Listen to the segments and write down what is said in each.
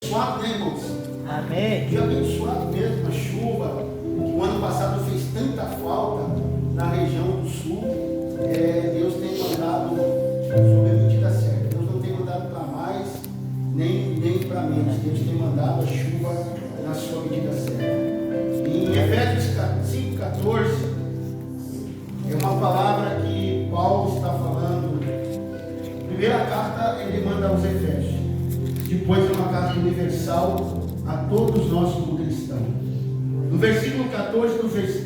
abençoado, né, irmãos? Amém. Dia abençoado mesmo, a chuva, que o ano passado fez tanta falta na região do sul. Deus tem mandado sob a medida certa. Deus não tem mandado para mais, nem para menos. Deus tem mandado a chuva na sua medida certa. Em Efésios 5,14, é uma palavra que Paulo está falando. Primeira carta ele manda aos Efésios. Depois é uma carta universal a todos nós como cristãos. No versículo 14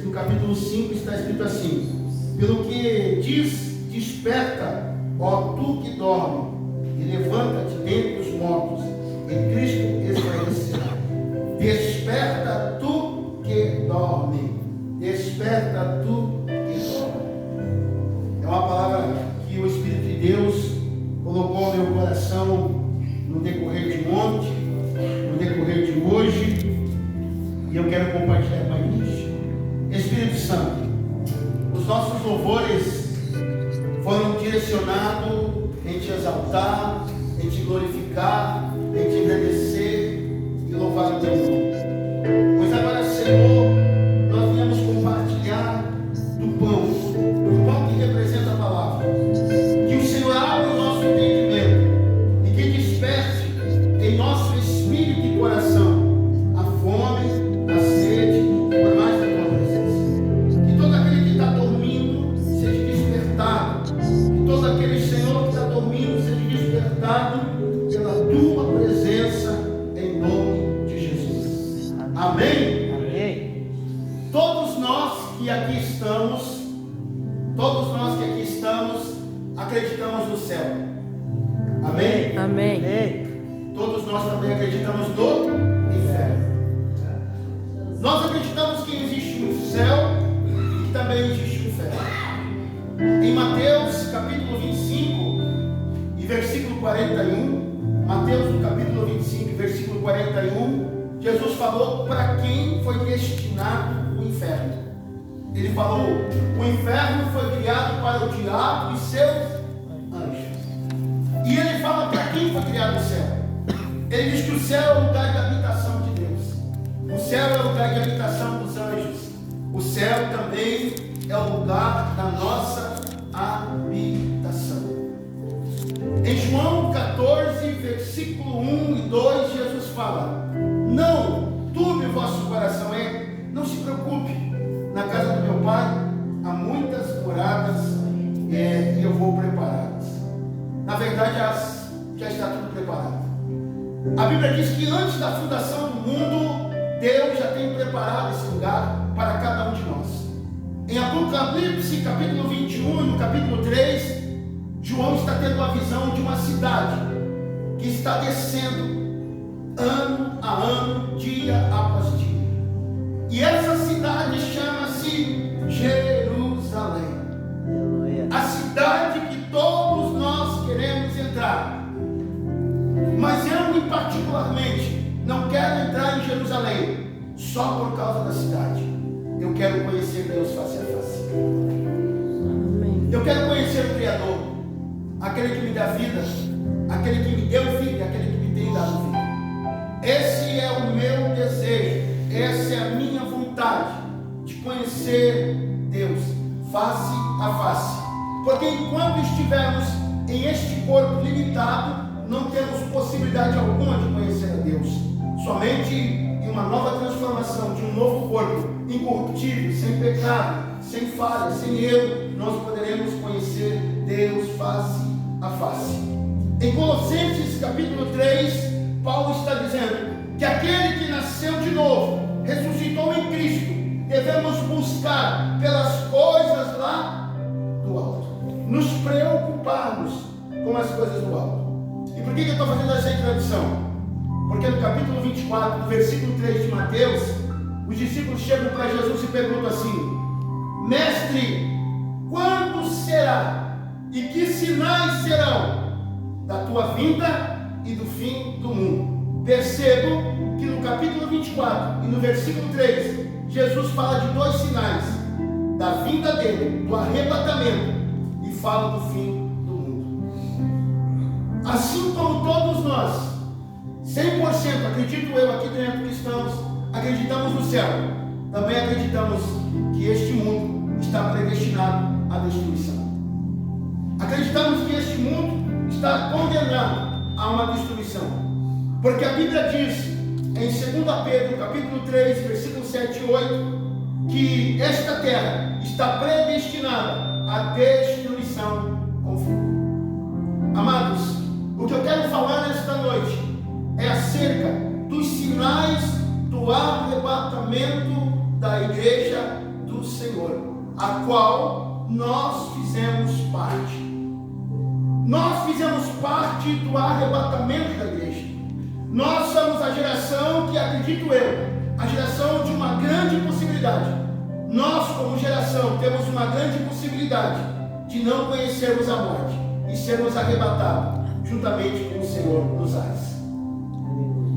do capítulo 5 está escrito assim: pelo que diz, desperta, ó tu que dorme, e levanta-te dentre os mortos, e Cristo esclarecerá. Desperta tu que dorme, desperta tu que dorme. É uma palavra que o Espírito de Deus colocou no meu coração no decorrer de ontem, no decorrer de hoje, e eu quero compartilhar com a igreja. Espírito Santo, os nossos louvores foram direcionados em te exaltar, em te glorificar, em te agradecer e louvar o teu nome. Pois agora, Senhor, nós viemos compartilhar do pão que representa a palavra. Que o Senhor abra o nosso entendimento e que desperte em nosso espírito e coração a fome, a sede, por mais da tua presença. Que todo aquele que está dormindo seja despertado. Que todo aquele, Senhor, que está dormindo seja despertado pela tua presença, em nome de Jesus. Amém? Amém. Todos nós que aqui estamos, acreditamos no céu. Amém? Amém. Amém. Todos nós também acreditamos no inferno. Nós acreditamos que existe um céu e que também existe um inferno. Em Mateus capítulo 25 e versículo 41, Mateus no capítulo 25 e versículo 41, Jesus falou para quem foi destinado o inferno. Ele falou: o inferno foi criado para o diabo e seus anjos. E ele fala para quem foi criado o céu. Ele diz que o céu é o lugar de habitação de Deus. O céu é o lugar de habitação dos anjos. O céu também é o lugar da nossa habitação. Em João 14, versículo 1 e 2, Jesus fala: não turbe o vosso coração, não se preocupe. Na casa do meu pai há muitas moradas e eu vou prepará-las. Na verdade, já está tudo preparado. A Bíblia diz que antes da fundação do mundo, Deus já tem preparado esse lugar para cada um de nós. Em Apocalipse capítulo 21 e no capítulo 3, João está tendo a visão de uma cidade que está descendo ano a ano, dia após dia. E essa cidade chama-se Jerusalém. A cidade que todos nós queremos entrar. Mas eu, particularmente, não quero entrar em Jerusalém só por causa da cidade. Eu quero conhecer Deus face a face. Eu quero conhecer o Criador, aquele que me dá vida, aquele que me deu vida, aquele que me tem dado vida. Esse é o meu desejo, essa é a minha vontade de conhecer Deus face a face. Porque enquanto estivermos em este corpo limitado, não temos possibilidade alguma de conhecer a Deus. Somente em uma nova transformação, de um novo corpo incorruptível, sem pecado, sem falha, sem erro, nós poderemos conhecer Deus face a face. Em Colossenses capítulo 3, Paulo está dizendo que aquele que nasceu de novo, ressuscitou em Cristo, devemos buscar pelas coisas lá do alto, nos preocuparmos com as coisas do alto. E por que eu estou fazendo essa introdução? Porque no capítulo 24, no versículo 3 de Mateus, os discípulos chegam para Jesus e perguntam assim: mestre, quando será e que sinais serão da tua vinda e do fim do mundo? Percebo que no capítulo 24 e no versículo 3, Jesus fala de dois sinais: da vinda dele, do arrebatamento, e fala do fim do mundo. Assim como todos nós 100%, acredito eu aqui dentro que estamos, acreditamos no céu. Também acreditamos que este mundo está predestinado à destruição. Acreditamos que este mundo está condenado a uma destruição. Porque a Bíblia diz em 2 Pedro, capítulo 3, versículos 7 e 8, que esta terra está predestinada à destruição com fogo. Amados, o que eu quero falar nesta noite é acerca dos sinais do arrebatamento da igreja do Senhor, a qual nós fizemos parte. Nós fizemos parte do arrebatamento da igreja. Nós somos a geração que, acredito eu, a geração de uma grande possibilidade. Nós, como geração, temos uma grande possibilidade de não conhecermos a morte e sermos arrebatados juntamente com o Senhor nos ares.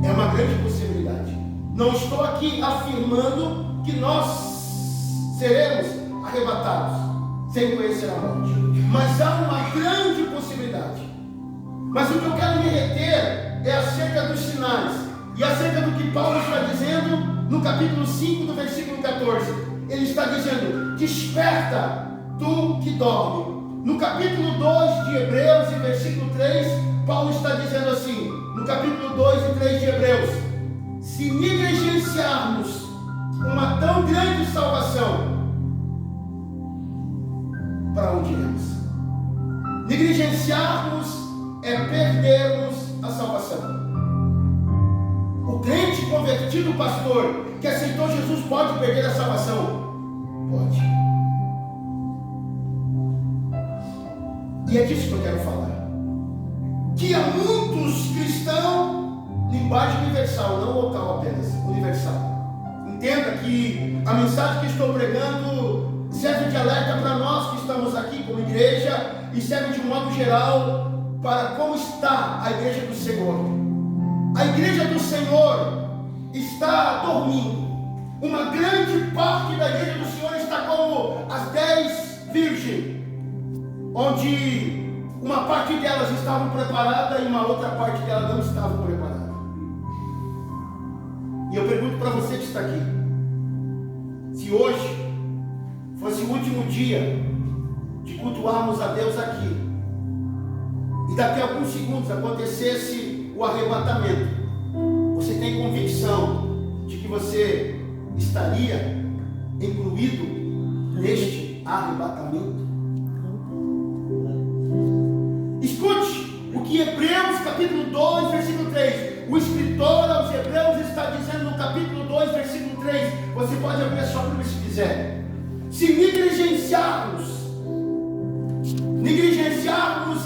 É uma grande possibilidade. Não estou aqui afirmando que nós seremos arrebatados sem conhecer a morte, mas há uma grande possibilidade. Mas o que eu quero me reter é acerca dos sinais e acerca do que Paulo está dizendo no capítulo 5 do versículo 14. Ele está dizendo: desperta tu que dorme. No capítulo 2 de Hebreus, e versículo 3, Paulo está dizendo assim, no capítulo 2 e 3 de Hebreus: se negligenciarmos uma tão grande salvação, para onde iremos? Negligenciarmos é perdermos a salvação. O crente convertido, pastor, que aceitou Jesus, pode perder a salvação? Pode. E é disso que eu quero falar. Que há muitos cristãos, linguagem universal, não local apenas, universal. Entenda que a mensagem que estou pregando serve de alerta para nós que estamos aqui como igreja e serve de um modo geral para como está a igreja do Senhor. A igreja do Senhor está dormindo. Uma grande parte da igreja do Senhor está como as 10 virgens, onde uma parte delas estavam preparadas e uma outra parte delas não estavam preparadas. E eu pergunto para você que está aqui, se hoje fosse o último dia de cultuarmos a Deus aqui, e daqui a alguns segundos acontecesse o arrebatamento, você tem convicção de que você estaria incluído neste arrebatamento? Escute o que Hebreus capítulo 2, versículo 3, o escritor aos Hebreus está dizendo no capítulo 2, versículo 3, você pode abrir a sua Bíblia se quiser. Se negligenciarmos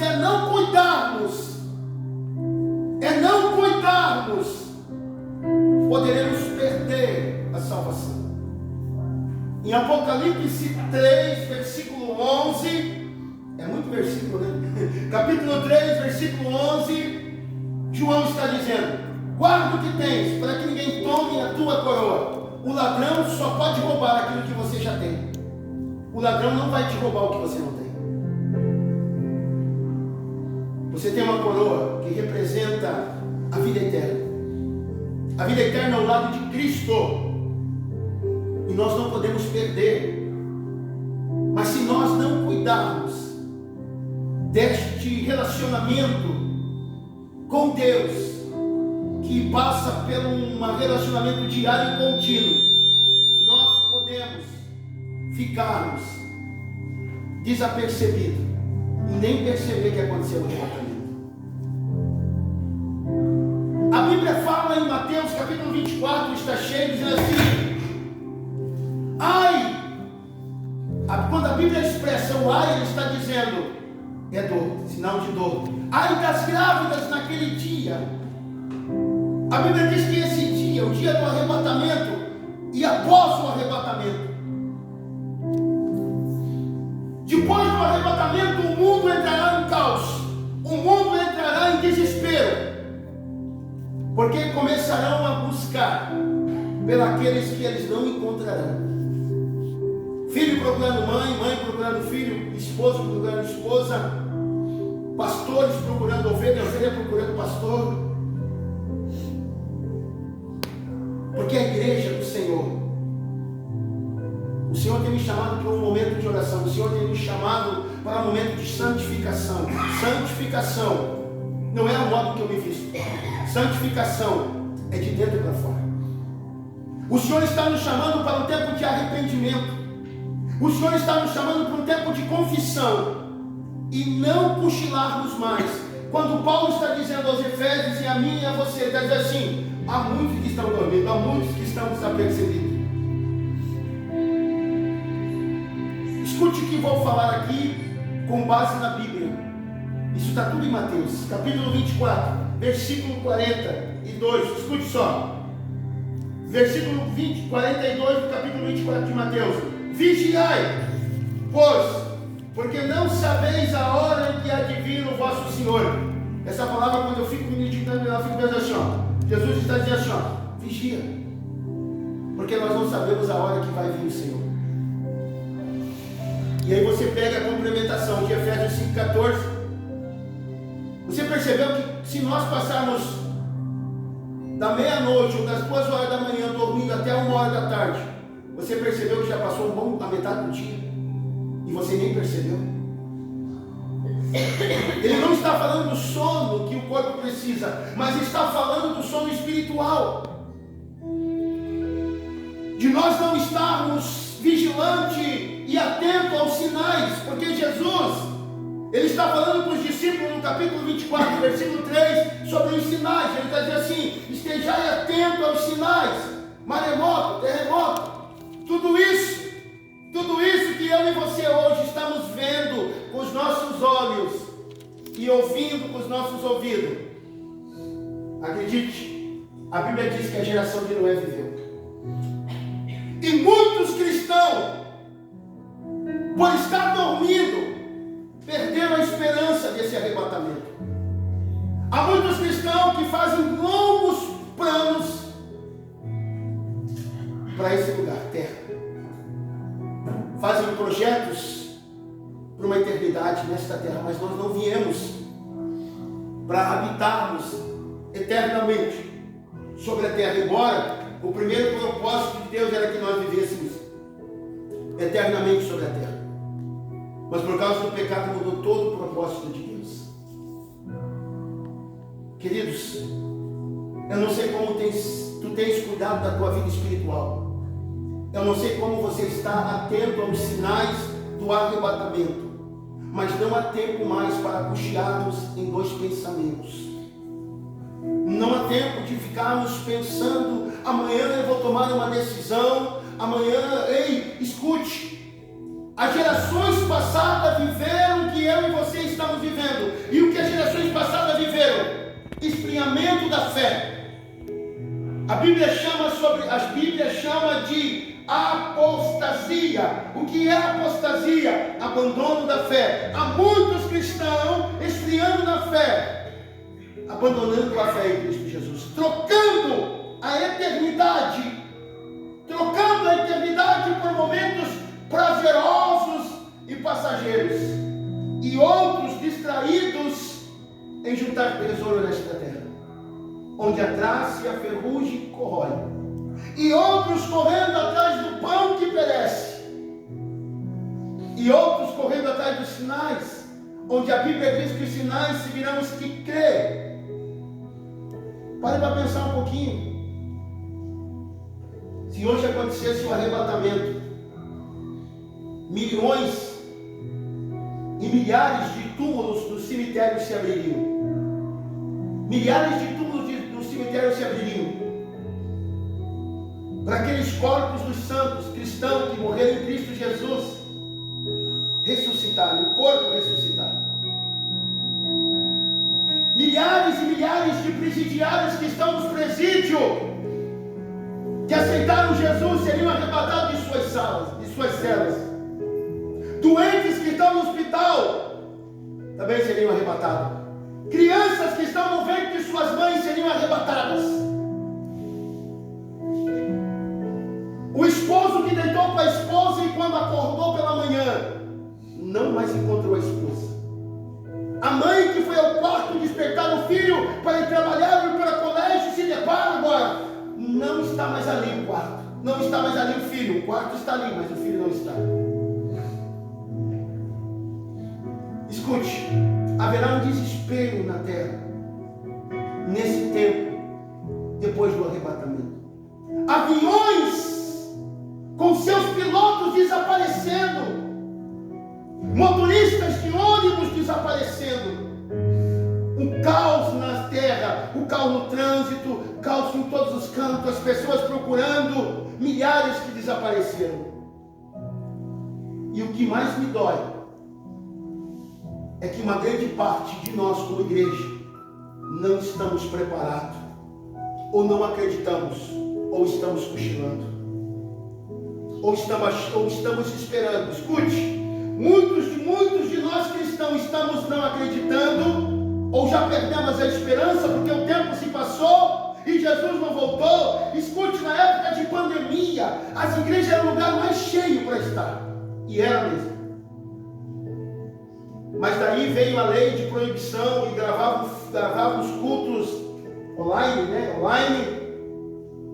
é não cuidarmos, poderemos perder a salvação. Em Apocalipse 3, versículo 11, é muito versículo, né? Capítulo 3, versículo 11, João está dizendo: guarda o que tens, para que ninguém tome a tua coroa. O ladrão só pode roubar aquilo que você já tem. O ladrão não vai te roubar o que você não tem. Você tem uma coroa que representa a vida eterna. A vida eterna ao lado de Cristo. E nós não podemos perder. Mas se nós não cuidarmos deste relacionamento com Deus, que passa por um relacionamento diário e contínuo, nós podemos ficarmos desapercebidos e nem perceber que aconteceu o arrebatamento. A Bíblia fala em Mateus capítulo 24, está cheio, dizendo assim: ai, quando a Bíblia expressa o ai, ele está dizendo, é dor, sinal de dor. Ai das grávidas naquele dia. A Bíblia diz que esse dia, o dia do arrebatamento, e após o arrebatamento, depois do arrebatamento, o mundo entrará em caos, o mundo entrará em desespero, porque começarão a buscar pelos que eles não encontrarão. Filho procurando mãe, mãe procurando filho, esposo procurando esposa, pastores procurando ovelha, ovelha procurando pastor. Porque a igreja do Senhor, o Senhor tem me chamado para um momento de oração, o Senhor tem me chamado para um momento de santificação. Santificação não é o modo que eu me visto, santificação é de dentro para fora. O Senhor está nos chamando para um tempo de arrependimento, o Senhor está nos chamando para um tempo de confissão e não cochilarmos mais. Quando Paulo está dizendo aos Efésios e a mim e a você, ele está dizendo assim: há muitos que estão dormindo, há muitos que estão desapercebidos. Escute o que vou falar aqui com base na Bíblia. Isso está tudo em Mateus, capítulo 24, versículo 42. Escute só. Versículo 42 do capítulo 24 de Mateus. Vigiai, pois, porque não sabeis a hora em que há de vir o vosso Senhor. Essa palavra, quando eu fico meditando, eu fico pensando assim, ó. Jesus está dizendo assim, ó, vigia, porque nós não sabemos a hora que vai vir o Senhor. E aí você pega a complementação de Efésios 5,14. Você percebeu que se nós passarmos da meia-noite ou das 2 horas da manhã dormindo até 1 hora da tarde, você percebeu que já passou a metade do dia e você nem percebeu? Ele não está falando do sono que o corpo precisa, mas está falando do sono espiritual, de nós não estarmos vigilantes e atento aos sinais, porque Jesus, ele está falando para os discípulos no capítulo 24, versículo 3, sobre os sinais. Ele está dizendo assim: estejai atento aos sinais, maremoto, terremoto, tudo isso que eu e você hoje estamos vendo com os nossos olhos e ouvindo com os nossos ouvidos. Acredite, a Bíblia diz que a geração de Noé viveu. E muitos cristãos, por estar dormindo, perderam a esperança desse arrebatamento. Há muitos cristãos que fazem longos planos para esse lugar, terra. Fazem projetos para uma eternidade nesta terra, mas nós não viemos para habitarmos eternamente sobre a terra, embora o primeiro propósito de Deus era que nós vivêssemos eternamente sobre a terra. Mas por causa do pecado mudou todo o propósito de Deus. Queridos, eu não sei como tu tens cuidado da tua vida espiritual. Eu não sei como você está atento aos sinais do arrebatamento. Mas não há tempo mais para cochearmos em 2 pensamentos. Não há tempo de ficarmos pensando: amanhã eu vou tomar uma decisão, amanhã, ei, escute. As gerações passadas viveram o que eu e você estamos vivendo. E o que as gerações passadas viveram? Esfriamento da fé. A Bíblia chama de apostasia. O que é apostasia? Abandono da fé. Há muitos cristãos esfriando na fé, abandonando a fé em Cristo Jesus, trocando a eternidade por momentos prazerosos e passageiros, e outros distraídos em juntar tesouro nesta terra, onde a traça e a ferrugem corrói, e outros correndo atrás do pão que perece, e outros correndo atrás dos sinais, onde a Bíblia diz que os sinais seguirão os que crê. Pare para pensar um pouquinho. Se hoje acontecesse um arrebatamento, milhões e milhares de túmulos dos cemitérios se abririam. Milhares de túmulos dos cemitérios se abririam para aqueles corpos dos santos cristãos que morreram em Cristo Jesus ressuscitarem, o corpo ressuscitar. Milhares e milhares de presidiários que estão nos presídios, que aceitaram Jesus, seriam arrebatados de suas salas, de suas celas. Doentes que estão no hospital também seriam arrebatados. Crianças que estão no ventre de suas mães seriam arrebatadas. O esposo que deitou com a esposa e quando acordou pela manhã não mais encontrou a esposa. A mãe que foi ao quarto despertar o filho para ir trabalhar ou ir para o colégio se depara agora, não está está mais ali o quarto. Não está mais ali o filho. O quarto está ali, mas o filho não está. Escute, haverá um desespero na terra nesse tempo, depois do arrebatamento. Aviões com seus pilotos desaparecendo, motoristas de ônibus desaparecendo, um caos na terra, o caos no trânsito, caos em todos os cantos, as pessoas procurando, milhares que desapareceram. E o que mais me dói é que uma grande parte de nós como igreja não estamos preparados, ou não acreditamos, ou estamos cochilando, ou estamos esperando. Escute, muitos de nós cristãos estamos não acreditando, ou já perdemos a esperança porque o tempo se passou e Jesus não voltou. Escute, na época de pandemia, as igrejas eram o lugar mais cheio para estar, e era mesmo. Mas daí veio a lei de proibição e gravavam os cultos online,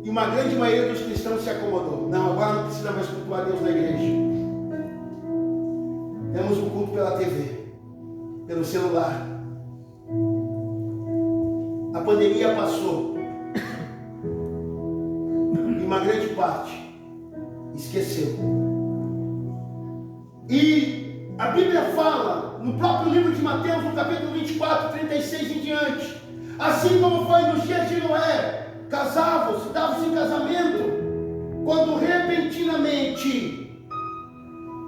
e uma grande maioria dos cristãos se acomodou. Não, agora não precisa mais cultuar Deus na igreja. Temos um culto pela TV, pelo celular. A pandemia passou e uma grande parte esqueceu. E a Bíblia fala, no próprio livro de Mateus, no capítulo 24, 36 em diante, assim como foi nos dias de Noé, casavam-se, davam-se em casamento, quando repentinamente,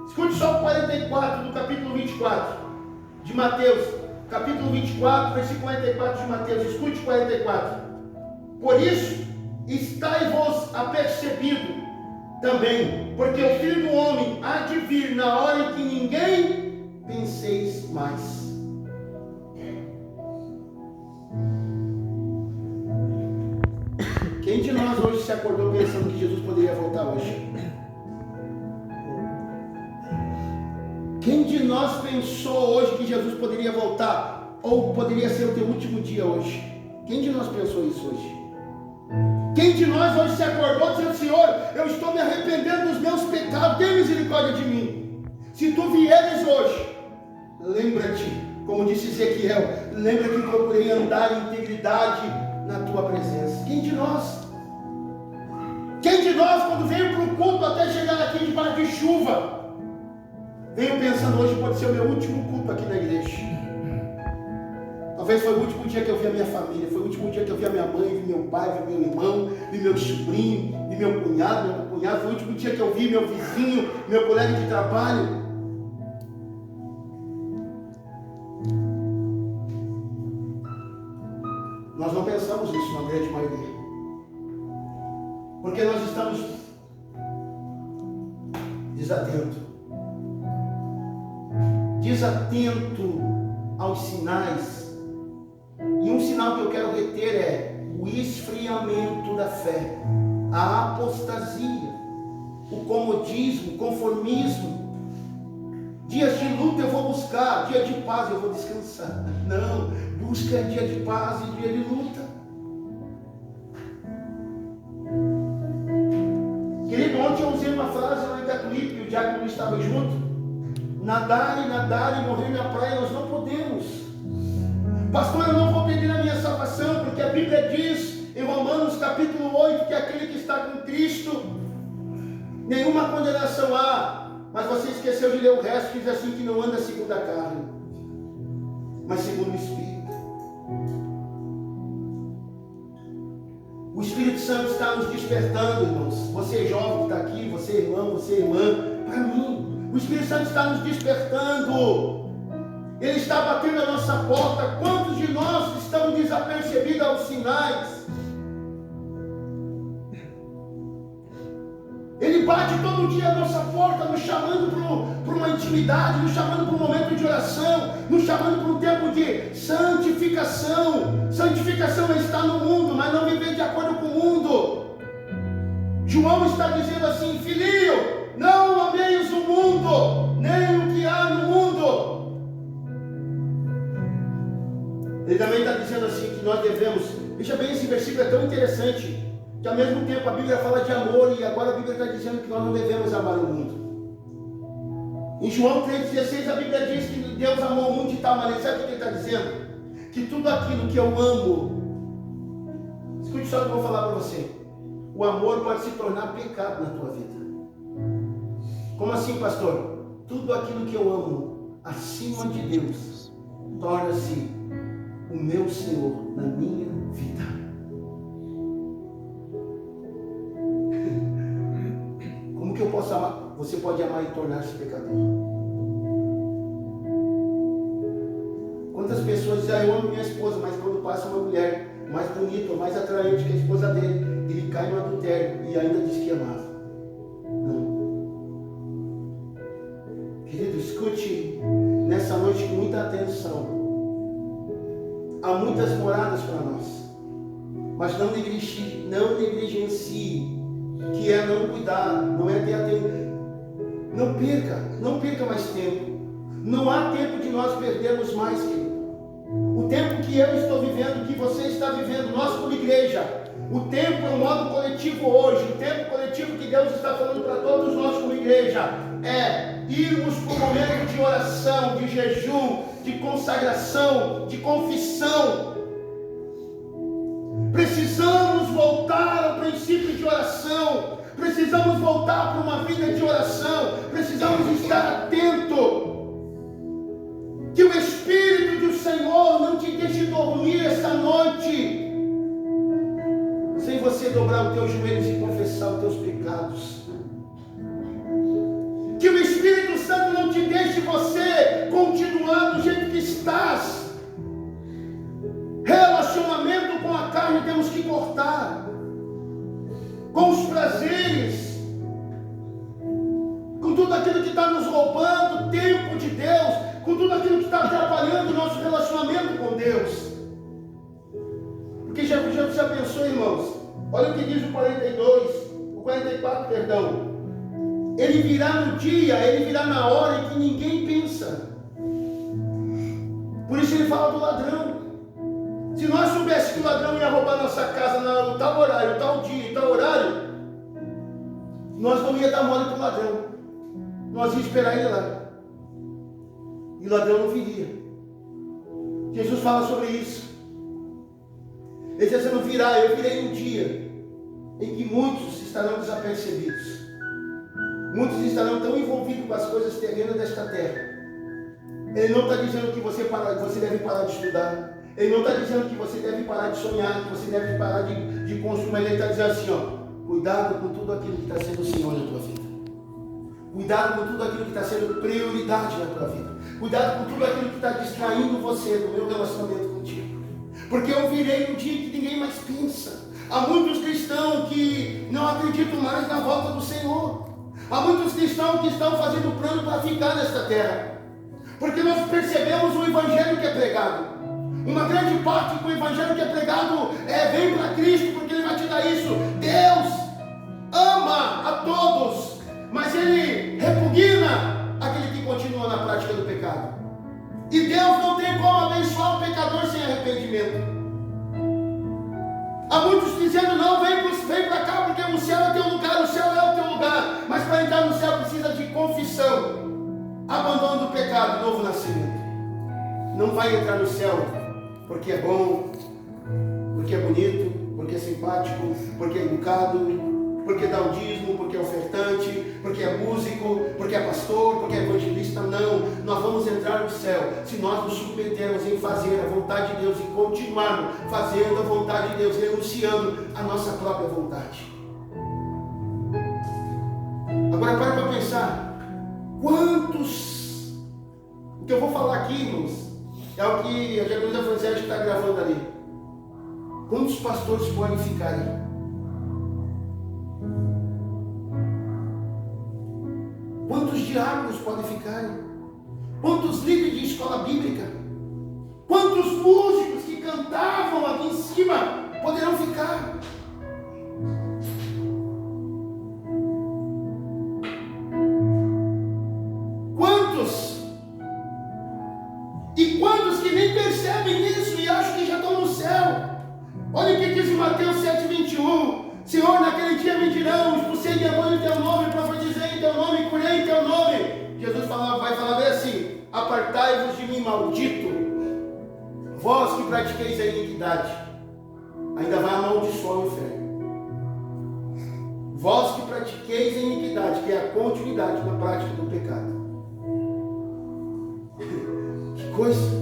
escute só o 44 do capítulo 24 de Mateus, capítulo 24, versículo 44 de Mateus, escute 44. Por isso, estai-vos apercebido também, porque o Filho do Homem há de vir na hora em que ninguém penseis mais. Quem de nós hoje se acordou pensando que Jesus poderia voltar hoje? Quem de nós pensou hoje que Jesus poderia voltar? Ou poderia ser o teu último dia hoje? Quem de nós pensou isso hoje? Quem de nós hoje se acordou dizendo: Senhor, eu estou me arrependendo dos meus pecados, tem misericórdia de mim. Se tu vieres hoje, lembra-te, como disse Ezequiel, lembra que procurei andar em integridade na tua presença. Quem de nós? Quem de nós, quando veio para o culto até chegar aqui debaixo de chuva, veio pensando: hoje pode ser o meu último culto aqui na igreja? Talvez foi o último dia que eu vi a minha família, foi o último dia que eu vi a minha mãe, vi meu pai, vi meu irmão, vi meu sobrinho, vi meu cunhado, foi o último dia que eu vi meu vizinho, meu colega de trabalho. Nós não pensamos nisso na grande maioria, porque nós estamos desatento aos sinais. E um sinal que eu quero reter é o esfriamento da fé, a apostasia, o comodismo, o conformismo. Dias de luta eu vou buscar, dia de paz eu vou descansar. Não, busca é dia de paz e dia de luta. Querido, ontem eu usei uma frase lá em Tatuípe, o diácono estava junto: nadar e morrer na praia nós não podemos. Pastor, eu não vou pedir a minha salvação, porque a Bíblia diz em Romanos capítulo 8 que aquele que está com Cristo, nenhuma condenação há. Mas você esqueceu de ler o resto, que diz assim: que não anda segundo a carne, mas segundo o Espírito. O Espírito Santo está nos despertando, irmãos. Você jovem que está aqui, você irmão, você irmã, para mim, o Espírito Santo está nos despertando. Ele está batendo a nossa porta. Quantos de nós estão desapercebidos aos sinais? Ele bate todo dia a nossa porta, nos chamando para uma intimidade, nos chamando para um momento de oração, nos chamando para um tempo de santificação. Santificação é estar no mundo, mas não viver de acordo com o mundo. João está dizendo assim: filhinho, não ameis o mundo, nem o que há no mundo. Ele também está dizendo assim que nós devemos, veja bem, esse versículo é tão interessante. que ao mesmo tempo a Bíblia fala de amor e agora a Bíblia está dizendo que nós não devemos amar o mundo. Em João 3,16 a Bíblia diz que Deus amou o mundo de tal maneira, sabe o que ele está dizendo? Que tudo aquilo que eu amo, escute só o que eu vou falar para você, o amor pode se tornar pecado na tua vida. Como assim, pastor? Tudo aquilo que eu amo acima de Deus torna-se o meu Senhor na minha vida. Como que eu posso amar? Você pode amar e tornar-se pecador. Quantas pessoas dizem, eu amo minha esposa, mas quando passa uma mulher mais bonita ou mais atraente que a esposa dele, ele cai no adultério e ainda diz que amava. Não. Querido, escute nessa noite com muita atenção. Há muitas moradas para nós, mas não negligencie, que é não cuidar, não é ter atenção. Não perca mais tempo. Não há tempo de nós perdermos mais, querido. O tempo que eu estou vivendo, que você está vivendo, nós como igreja, o tempo é um modo coletivo hoje, o tempo coletivo que Deus está falando para todos nós como igreja, é irmos para um momento de oração, de jejum, de consagração, de confissão. Precisamos voltar ao princípio de oração, precisamos voltar para uma vida de oração, precisamos estar atento. Que o Espírito do Senhor não te deixe dormir esta noite sem você dobrar os teus joelhos e confessar os teus pecados. Que o Espírito Santo não te deixe você continuar do jeito que estás. Relacionamento com a carne temos que cortar, com os prazeres, com tudo aquilo que está nos roubando o tempo de Deus, com tudo aquilo que está atrapalhando o nosso relacionamento com Deus. Porque já pensou, irmãos? Olha o que diz o 44, perdão. Ele virá no dia, ele virá na hora em que ninguém pensa. Por isso ele fala do ladrão. Se nós soubéssemos que o ladrão ia roubar nossa casa no tal horário, tal dia, tal horário, nós não ia dar mole para o ladrão. Nós ia esperar ele lá. E o ladrão não viria. Jesus fala sobre isso. Ele diz, você não virá, eu virei um dia em que muitos estarão desapercebidos. Muitos estarão tão envolvidos com as coisas terrenas desta terra. Ele não está dizendo que você deve parar de estudar. Ele não está dizendo que você deve parar de sonhar, que você deve parar de construir. Mas ele está dizendo assim, ó, cuidado com tudo aquilo que está sendo o Senhor na tua vida. Cuidado com tudo aquilo que está sendo prioridade na tua vida. Cuidado com tudo aquilo que está distraindo você do meu relacionamento contigo. Porque eu virei um dia que ninguém mais pensa. Há muitos cristãos que não acreditam mais na volta do Senhor. Há muitos cristãos que estão fazendo plano para ficar nesta terra. Porque nós percebemos o evangelho que é pregado. Uma grande parte do evangelho que é pregado vem para Cristo, porque Ele vai te dar isso. Deus ama a todos, mas Ele repugna aquele que continua na prática do pecado. E Deus não tem como abençoar o pecador sem arrependimento. Há muitos dizendo, não, vem para cá, porque o céu é teu lugar, o céu é o teu lugar. Mas para entrar no céu precisa de confissão, abandono do pecado, novo nascimento. Não vai entrar no céu porque é bom, porque é bonito, porque é simpático, porque é educado, porque dá o dízimo, porque é ofertante, porque é músico, porque é pastor, porque é evangelista. Não, nós vamos entrar no céu se nós nos submetermos em fazer a vontade de Deus e continuarmos fazendo a vontade de Deus, renunciando à nossa própria vontade. Agora para pensar, quantos, o que eu vou falar aqui, irmãos, é o que a Diaconisa Francesca está gravando ali. Quantos pastores podem ficar aí? Quantos diáconos podem ficar? Quantos líderes de escola bíblica? Quantos músicos que cantavam aqui em cima poderão ficar? Quantos? E quantos que nem percebem isso e acham que já estão no céu? Olha o que diz em Mateus 7,21. Se Senhor, naquele dia me dirão: expulsei demônio em teu nome, profetizei em teu nome, curei em teu nome. Jesus vai falar bem assim: apartai-vos de mim, maldito, vós que pratiqueis a iniquidade. Ainda vai amaldiçoar o inferno. Vós que pratiqueis a iniquidade, que é a continuidade na prática do pecado. Que coisa!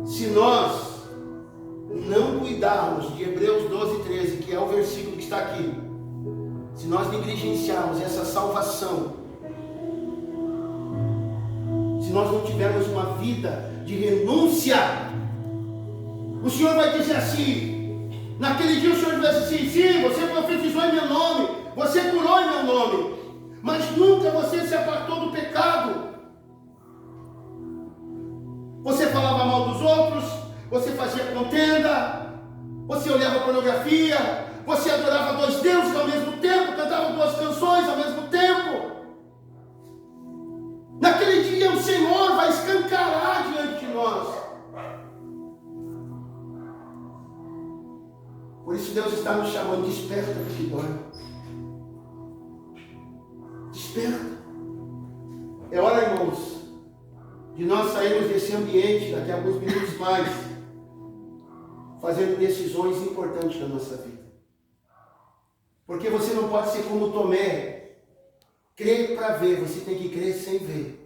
Se nós não cuidarmos de Hebreus 12:13, que é o versículo que está aqui, se nós negligenciarmos essa salvação, se nós não tivermos uma vida de renúncia, o Senhor vai dizer assim, naquele dia o Senhor vai dizer assim: sim, você profetizou em meu nome, você curou em meu nome, mas nunca você se apartou do pecado. Você falava mal dos outros, você fazia contenda, você olhava pornografia, você adorava dois deuses ao mesmo tempo, cantava duas canções ao mesmo tempo. Naquele dia o Senhor vai escancarar diante de nós. Por isso Deus está nos chamando: desperta do que dorme. Desperta. É hora, irmãos, de nós sairmos desse ambiente daqui a alguns minutos mais, fazendo decisões importantes na nossa vida. Porque você não pode ser como Tomé, crer para ver, você tem que crer sem ver.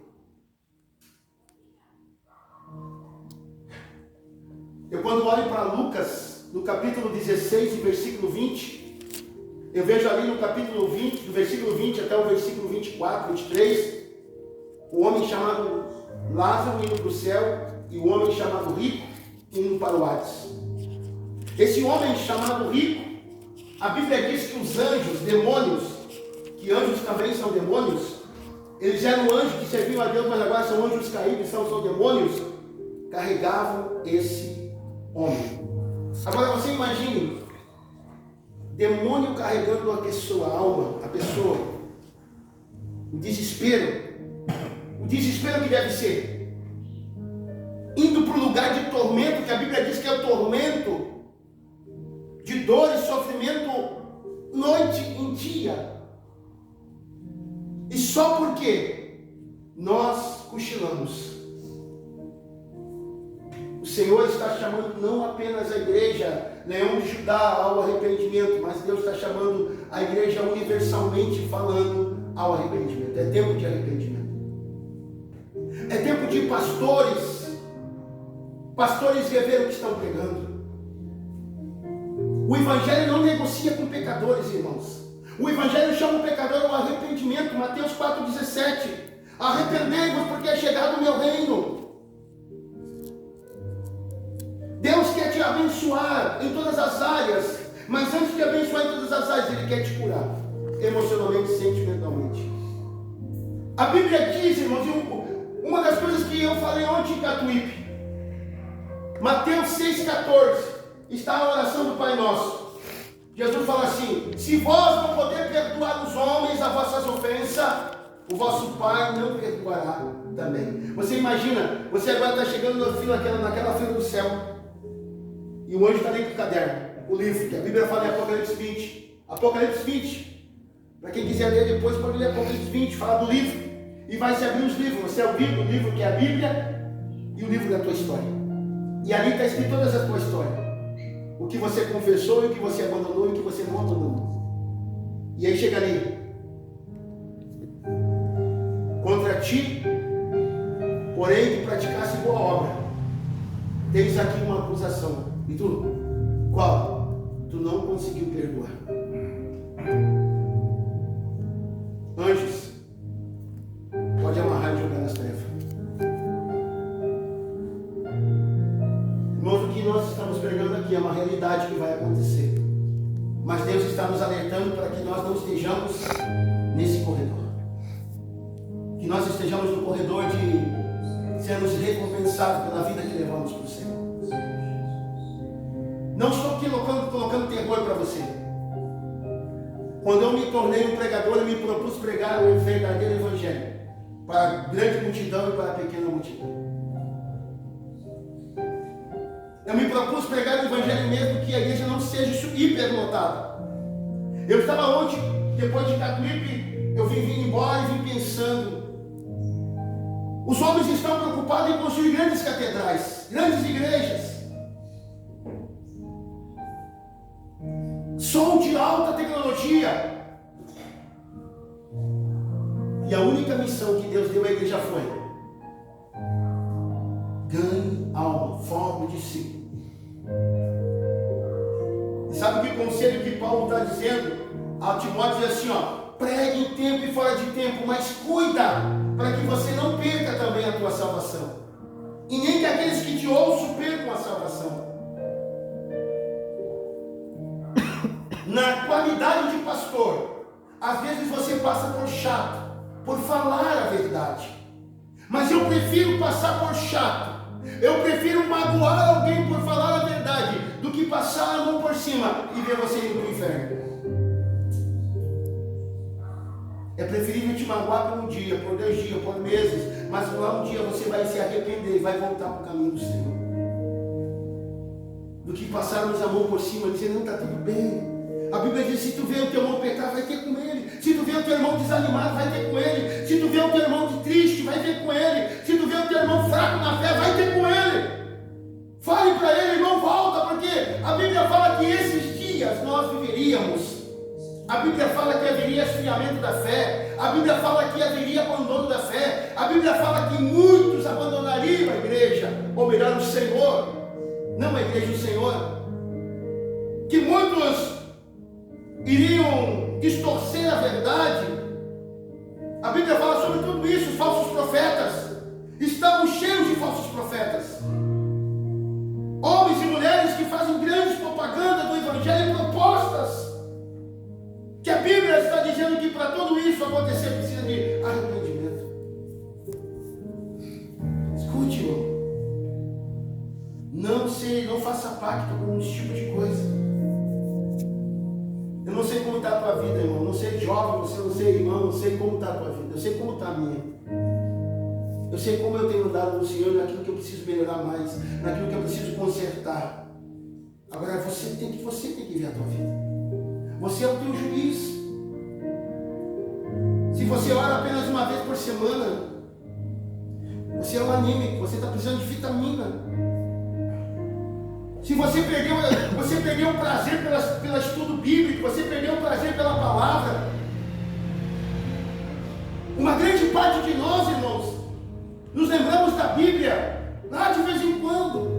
Eu, quando olho para Lucas, no capítulo 16 e versículo 20, eu vejo ali no capítulo 20, do versículo 20 até o versículo 24, 23, o homem chamado Lázaro indo para o céu e o homem chamado rico indo para o Hades. Esse homem chamado rico, a Bíblia diz que os anjos, demônios, que anjos também são demônios, eles eram anjos que serviam a Deus, mas agora são anjos caídos, são demônios, carregavam esse homem. Agora você imagine, demônio carregando a pessoa, a alma, a pessoa, o desespero que deve ser, indo para o lugar de tormento, que a Bíblia diz que é o tormento de dor e sofrimento noite em dia, e só porque nós cochilamos. O Senhor está chamando não apenas a igreja Leão de Judá ao arrependimento, mas Deus está chamando a igreja universalmente falando ao arrependimento. É tempo de arrependimento. É tempo de pastores rever o que estão pregando. O Evangelho não negocia com pecadores, irmãos. O Evangelho chama o pecador ao arrependimento. Mateus 4,17. Arrependei-vos, porque é chegado o meu reino. Deus quer te abençoar em todas as áreas, mas antes de abençoar em todas as áreas, Ele quer te curar, emocionalmente e sentimentalmente. A Bíblia diz, irmãos, uma das coisas que eu falei ontem em Catuípe, Mateus 6,14, está a oração do Pai Nosso. Jesus fala assim: se vós não poder perdoar os homens as vossas ofensas, o vosso Pai não perdoará também. Você imagina, você agora está chegando naquela fila do céu, e o anjo está dentro do caderno, o livro, que a Bíblia fala em Apocalipse 20. Apocalipse 20, para quem quiser ler depois, pode ler Apocalipse 20, fala do livro, e vai se abrir os livros. Você é o livro que é a Bíblia, e o livro da tua história. E ali está escrito todas as tuas histórias, o que você confessou, e o que você abandonou, e o que você não abandonou. E aí chega ali: contra ti, porém, que praticasse boa obra, tens aqui uma acusação. E tu? Qual? Tu não conseguiu perdoar. Anjos, pode amarrar e jogar nas trevas. Irmãos, o que nós estamos pregando aqui é uma realidade que vai acontecer. Mas Deus está nos alertando para que nós não estejamos nesse corredor. Que nós estejamos no corredor de sermos recompensados pela vida que levamos para o Senhor. Não estou aqui colocando terror para você. Quando eu me tornei um pregador, eu me propus pregar o verdadeiro Evangelho para a grande multidão e para a pequena multidão. Eu me propus pregar o evangelho mesmo que a igreja não seja hiperlotada. Eu estava ontem, depois de Catuípe, eu vim vindo embora e vim pensando. Os homens estão preocupados em construir grandes catedrais, grandes igrejas. Som de alta tecnologia. E a única missão que Deus deu à igreja foi: ganhe alma, forme discípulo. E sabe que conselho que Paulo está dizendo a Timóteo? Diz assim, pregue em tempo e fora de tempo, mas cuida para que você não perca também a tua salvação, e nem que aqueles que te ouçam percam a salvação. Na qualidade de pastor, às vezes você passa por chato, por falar a verdade, mas eu prefiro passar por chato, eu prefiro magoar alguém por falar a verdade, do que passar a mão por cima e ver você indo para o inferno. É preferível te magoar por um dia, por 2 dias, por meses, mas lá um dia você vai se arrepender e vai voltar para o caminho do Senhor, do que passarmos a mão por cima e dizer, não, está tudo bem. A Bíblia diz, se tu vê o teu irmão pecar, vai ter com ele. Se tu vê o teu irmão desanimado, vai ter com ele. Se tu vê o teu irmão triste, vai ter com ele. Se tu vê o teu irmão fraco na fé, vai ter com ele. Fale para ele, irmão, volta, porque a Bíblia fala que esses dias nós viveríamos. A Bíblia fala que haveria esfriamento da fé. A Bíblia fala que haveria abandono da fé. A Bíblia fala que muitos abandonariam a igreja, ou melhor, o Senhor. Não a igreja, o Senhor. Que muitos iriam distorcer a verdade. A Bíblia fala sobre tudo isso. Falsos profetas. Estamos cheios de falsos profetas. Homens e mulheres que fazem grandes propagandas do Evangelho e propostas. Que a Bíblia está dizendo que para tudo isso acontecer precisa de arrependimento. Escute, irmão. Não faça pacto com esse tipo de coisa. Eu não sei como está a tua vida, irmão. Eu não sei jovem, você não sei irmão, não sei como está a tua vida. Eu sei como está a minha. Eu sei como eu tenho andado no Senhor, naquilo que eu preciso melhorar mais, naquilo que eu preciso consertar. Agora você tem que ver a tua vida. Você é o teu juiz. Se você ora apenas uma vez por semana, você é um anêmico, você está precisando de vitamina. Se você perdeu o prazer pelo estudo bíblico, você perdeu o prazer pela palavra. Uma grande parte de nós, irmãos, nos lembramos da Bíblia lá de vez em quando.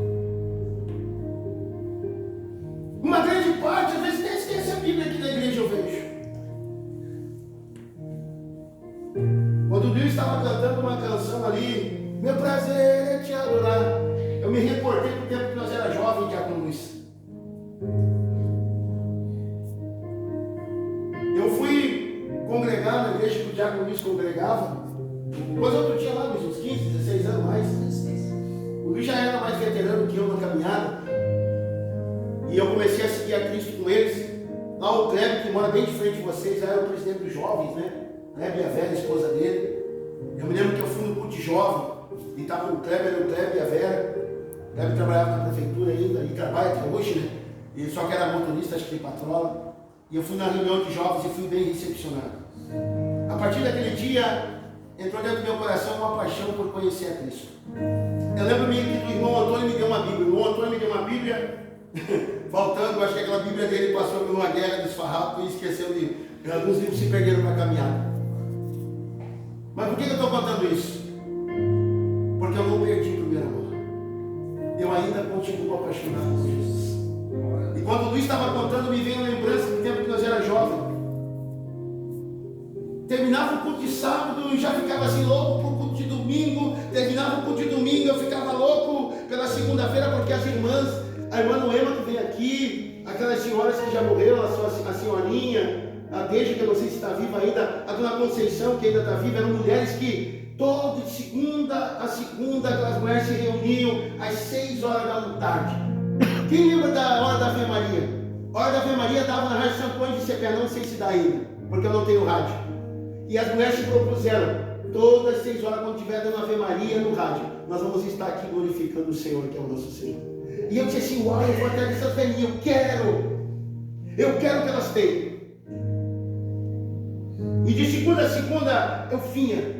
Uma grande parte, às vezes, até esquece a Bíblia aqui na igreja, eu vejo. Quando o Deus estava cantando uma canção ali, meu prazer é te adorar, eu me reportei para o tempo que nós era jovem, Diácono Luiz. Eu fui congregar na igreja que o Diácono Luiz congregava. Depois eu tinha lá uns 15, 16 anos mais. O Luiz já era mais veterano que eu na caminhada. E eu comecei a seguir a Cristo com eles. Lá o Kleber, que mora bem de frente de vocês, já era o presidente dos jovens, né? Kleber e a Vera, a esposa dele. Eu me lembro que eu fui no culto de jovem. E estava o Kleber e a Vera. O Kleber trabalhava na prefeitura ainda, e trabalha até hoje, né? E só que era motorista, acho que de patrola. E eu fui na reunião de jovens e fui bem recepcionado. A partir daquele dia, entrou dentro do meu coração uma paixão por conhecer a Cristo. Eu lembro-me que o irmão Antônio me deu uma Bíblia. O irmão Antônio me deu uma Bíblia, faltando, acho que aquela Bíblia dele passou por uma guerra dos farrapos e esqueceu de... Alguns livros se perderam para caminhar. Mas por que eu estou contando isso? Porque eu não perdi o primeiro amor. Eu ainda continuo apaixonado por Jesus. E quando o Luiz estava contando, me veio a lembrança do tempo que nós era jovem. Terminava o culto de sábado e já ficava assim louco para o culto de domingo. Terminava o culto de domingo, eu ficava louco pela segunda-feira, porque as irmãs, a irmã Noema que vem aqui, aquelas senhoras que já morreram, a senhorinha, a Deja, que eu não sei se está viva ainda, a dona Conceição, que ainda está viva, eram mulheres que toda de segunda a segunda, aquelas mulheres se reuniam às 6 horas da tarde. Quem lembra da hora da Ave Maria? A hora da Ave Maria dava na Rádio Santões de Cepé, não sei se dá ainda, porque eu não tenho rádio. E as mulheres se propuseram, todas as 6 horas, quando estiver dando Ave Maria no rádio, nós vamos estar aqui glorificando o Senhor, que é o nosso Senhor. E eu disse assim, uau, eu vou atrás dessas velhinhas, eu quero que elas tenham. E de segunda a segunda eu vinha.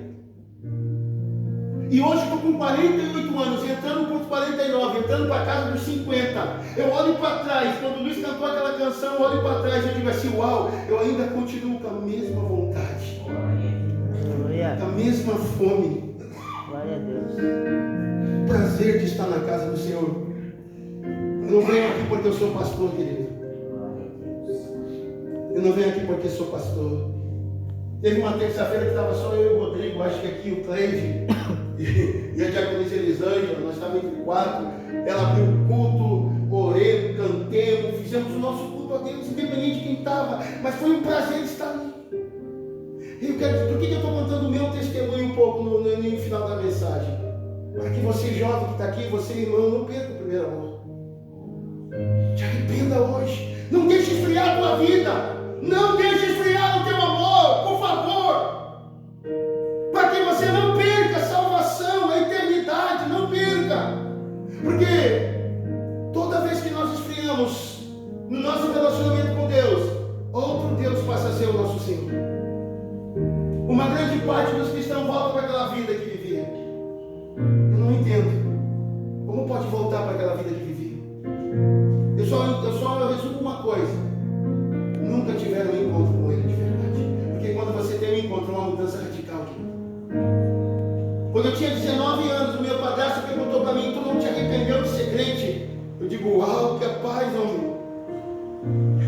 E hoje estou com 48 anos, entrando por 49, entrando para casa dos 50. Eu olho para trás, quando o Luiz cantou aquela canção, eu olho para trás e eu digo assim, uau, eu ainda continuo com a mesma vontade, com a mesma fome. Glória a Deus. Prazer de estar na casa do Senhor. Eu não venho aqui porque eu sou pastor, querido. Eu não venho aqui porque sou pastor. Teve uma terça-feira que estava só eu e o Rodrigo, acho que aqui o Cleide e a diaconisa Elisângela, nós estávamos entre 4. Ela abriu o culto, oremos, cantemos, fizemos o nosso culto a Deus, independente de quem estava, mas foi um prazer estar ali. E eu quero, por que eu estou contando o meu testemunho um pouco no final da mensagem? Para que você jovem que está aqui, você irmão, não perca o primeiro amor. Te arrependa hoje. Não deixe esfriar a tua vida. Não deixe esfriar o teu amor, por favor. Para que você não perca a salvação, a eternidade, não perca. Porque toda vez que nós esfriamos no nosso relacionamento com Deus, outro Deus passa a ser o nosso Senhor. Uma grande parte dos cristãos volta para aquela vida que vivia. Eu não entendo. Como pode voltar para aquela vida que vivia? Eu só resumo uma coisa. Nunca tiveram um encontro com Ele de verdade. Porque quando você tem um encontro, é uma mudança radical. Quando eu tinha 19 anos, o meu padrasto perguntou para mim, tu não te arrependeu de ser crente? Eu digo, uau, que paz, homem.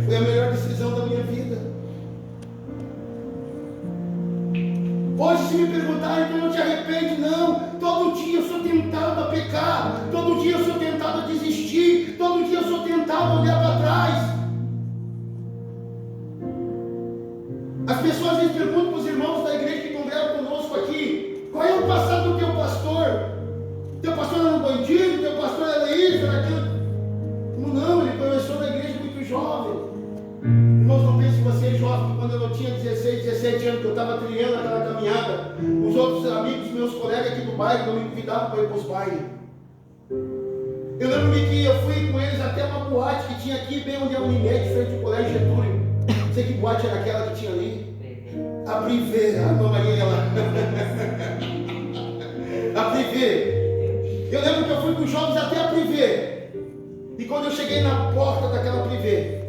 Foi a melhor decisão da minha vida. Hoje, se me perguntarem, tu não te arrepende? Não. Todo dia eu sou tentado a pecar. Todo dia eu sou tentado a desistir. Todo dia eu sou tentado a olhar para trás. As pessoas às vezes perguntam para os irmãos da igreja que congregam conosco aqui, qual é o passado do teu pastor? Teu pastor era um bandido? Teu pastor era isso, era aquilo? Não, ele começou na igreja muito jovem. Irmãos, não pense que você é jovem. Quando eu tinha 16, 17 anos, que eu estava trilhando aquela caminhada, os outros amigos, meus colegas aqui do bairro, não me convidavam para ir para os bailes. Eu lembro-me que eu fui com eles até uma boate que tinha aqui, bem onde é a Unimed, frente ao Colégio Getúlio. Não sei que boate era aquela que tinha ali. A Privé, a irmã Maria lá. A Privé. Eu lembro que eu fui com os jovens até a Privé. E quando eu cheguei na porta daquela Privé,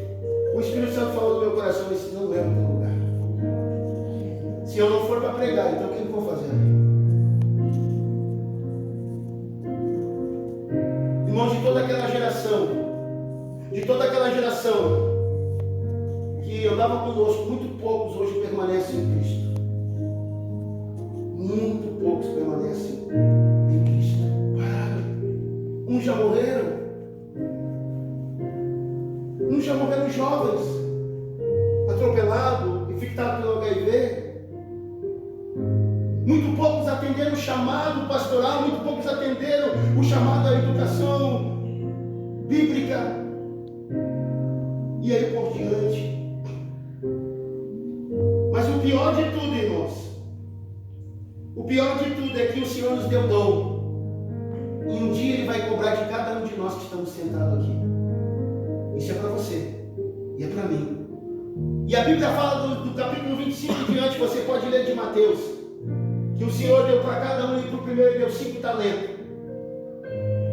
o Espírito Santo falou no meu coração, esse não é o teu lugar. Se eu não for para pregar, então o que eu vou fazer? Irmãos, de toda aquela geração que andava conosco, muito poucos hoje permanecem em Cristo. Muito poucos permanecem em Cristo. Pararam. Uns já morreram. Uns já morreram jovens, atropelados, infectados pelo HIV. Muito poucos atenderam o chamado pastoral, muito poucos atenderam o chamado à educação bíblica. E aí por diante. Mas o pior de tudo, irmãos, o pior de tudo é que o Senhor nos deu dom. E um dia Ele vai cobrar de cada um de nós que estamos sentados aqui. Isso é para você e é para mim. E a Bíblia fala do capítulo 25 em diante, você pode ler de Mateus, que o Senhor deu para cada um, e para o primeiro Ele deu 5 talentos.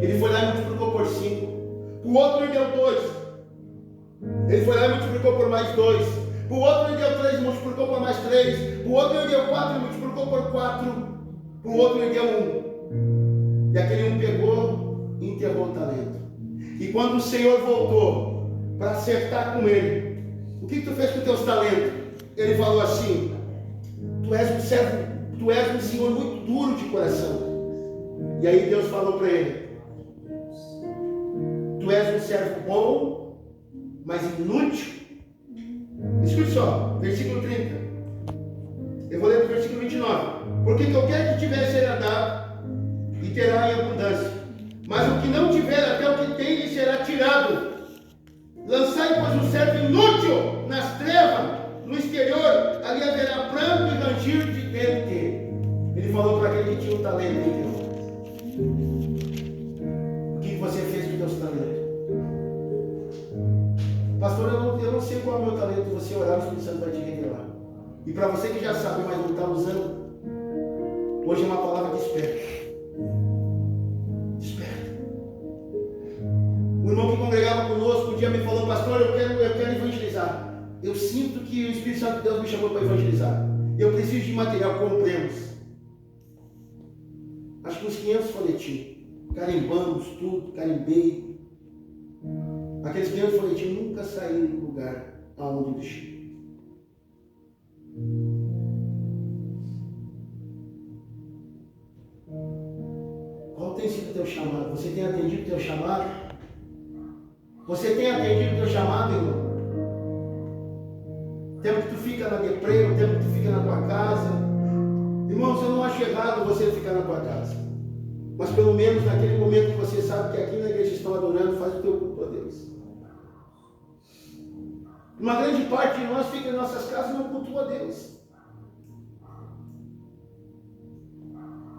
Ele foi lá e multiplicou por 5. Para o outro Ele deu 2. Ele foi lá e multiplicou por mais 2. Para o outro Ele deu 3 e multiplicou por mais 3. Para o outro Ele deu 4 e multiplicou por 4. Para o outro Ele deu 1. E aquele um pegou e enterrou o talento. E quando o Senhor voltou para acertar com ele, o que tu fez com os teus talentos? Ele falou assim: tu és um servo, tu és um senhor muito duro de coração. E aí Deus falou para ele: tu és um servo bom, mas inútil. Escute só, versículo 30. Eu vou ler do versículo 29. Porque qualquer que tiver será dado e terá em abundância, mas o que não tiver, até o que tem lhe será tirado. Lançai, pois, um servo inútil nas trevas, no exterior, ali haverá pranto e ranger de dente. Ele falou para aquele que tinha um talento. O que você fez com o teu teus talentos. Pastor, eu não sei qual é o meu talento. Você orar, o Espírito Santo vai te revelar. E para você que já sabe, mas não está usando, hoje é uma palavra desperta. Desperta. O irmão que congregava conosco um dia me falou: pastor, eu quero evangelizar. Eu sinto que o Espírito Santo de Deus me chamou para evangelizar. Eu preciso de material, compremos. Acho que uns 500 folhetinhos. Carimbamos tudo, carimbei. Aqueles 500 folhetinhos nunca saíram do lugar aonde deixei. Qual tem sido o teu chamado? Você tem atendido o teu chamado? Você tem atendido o teu chamado, irmão? O tempo que tu fica na deprê, o tempo que tu fica na tua casa. Irmãos, eu não acho errado você ficar na tua casa. Mas pelo menos naquele momento que você sabe que aqui na igreja estão adorando, faz o teu culto a Deus. Uma grande parte de nós fica em nossas casas e não cultua a Deus.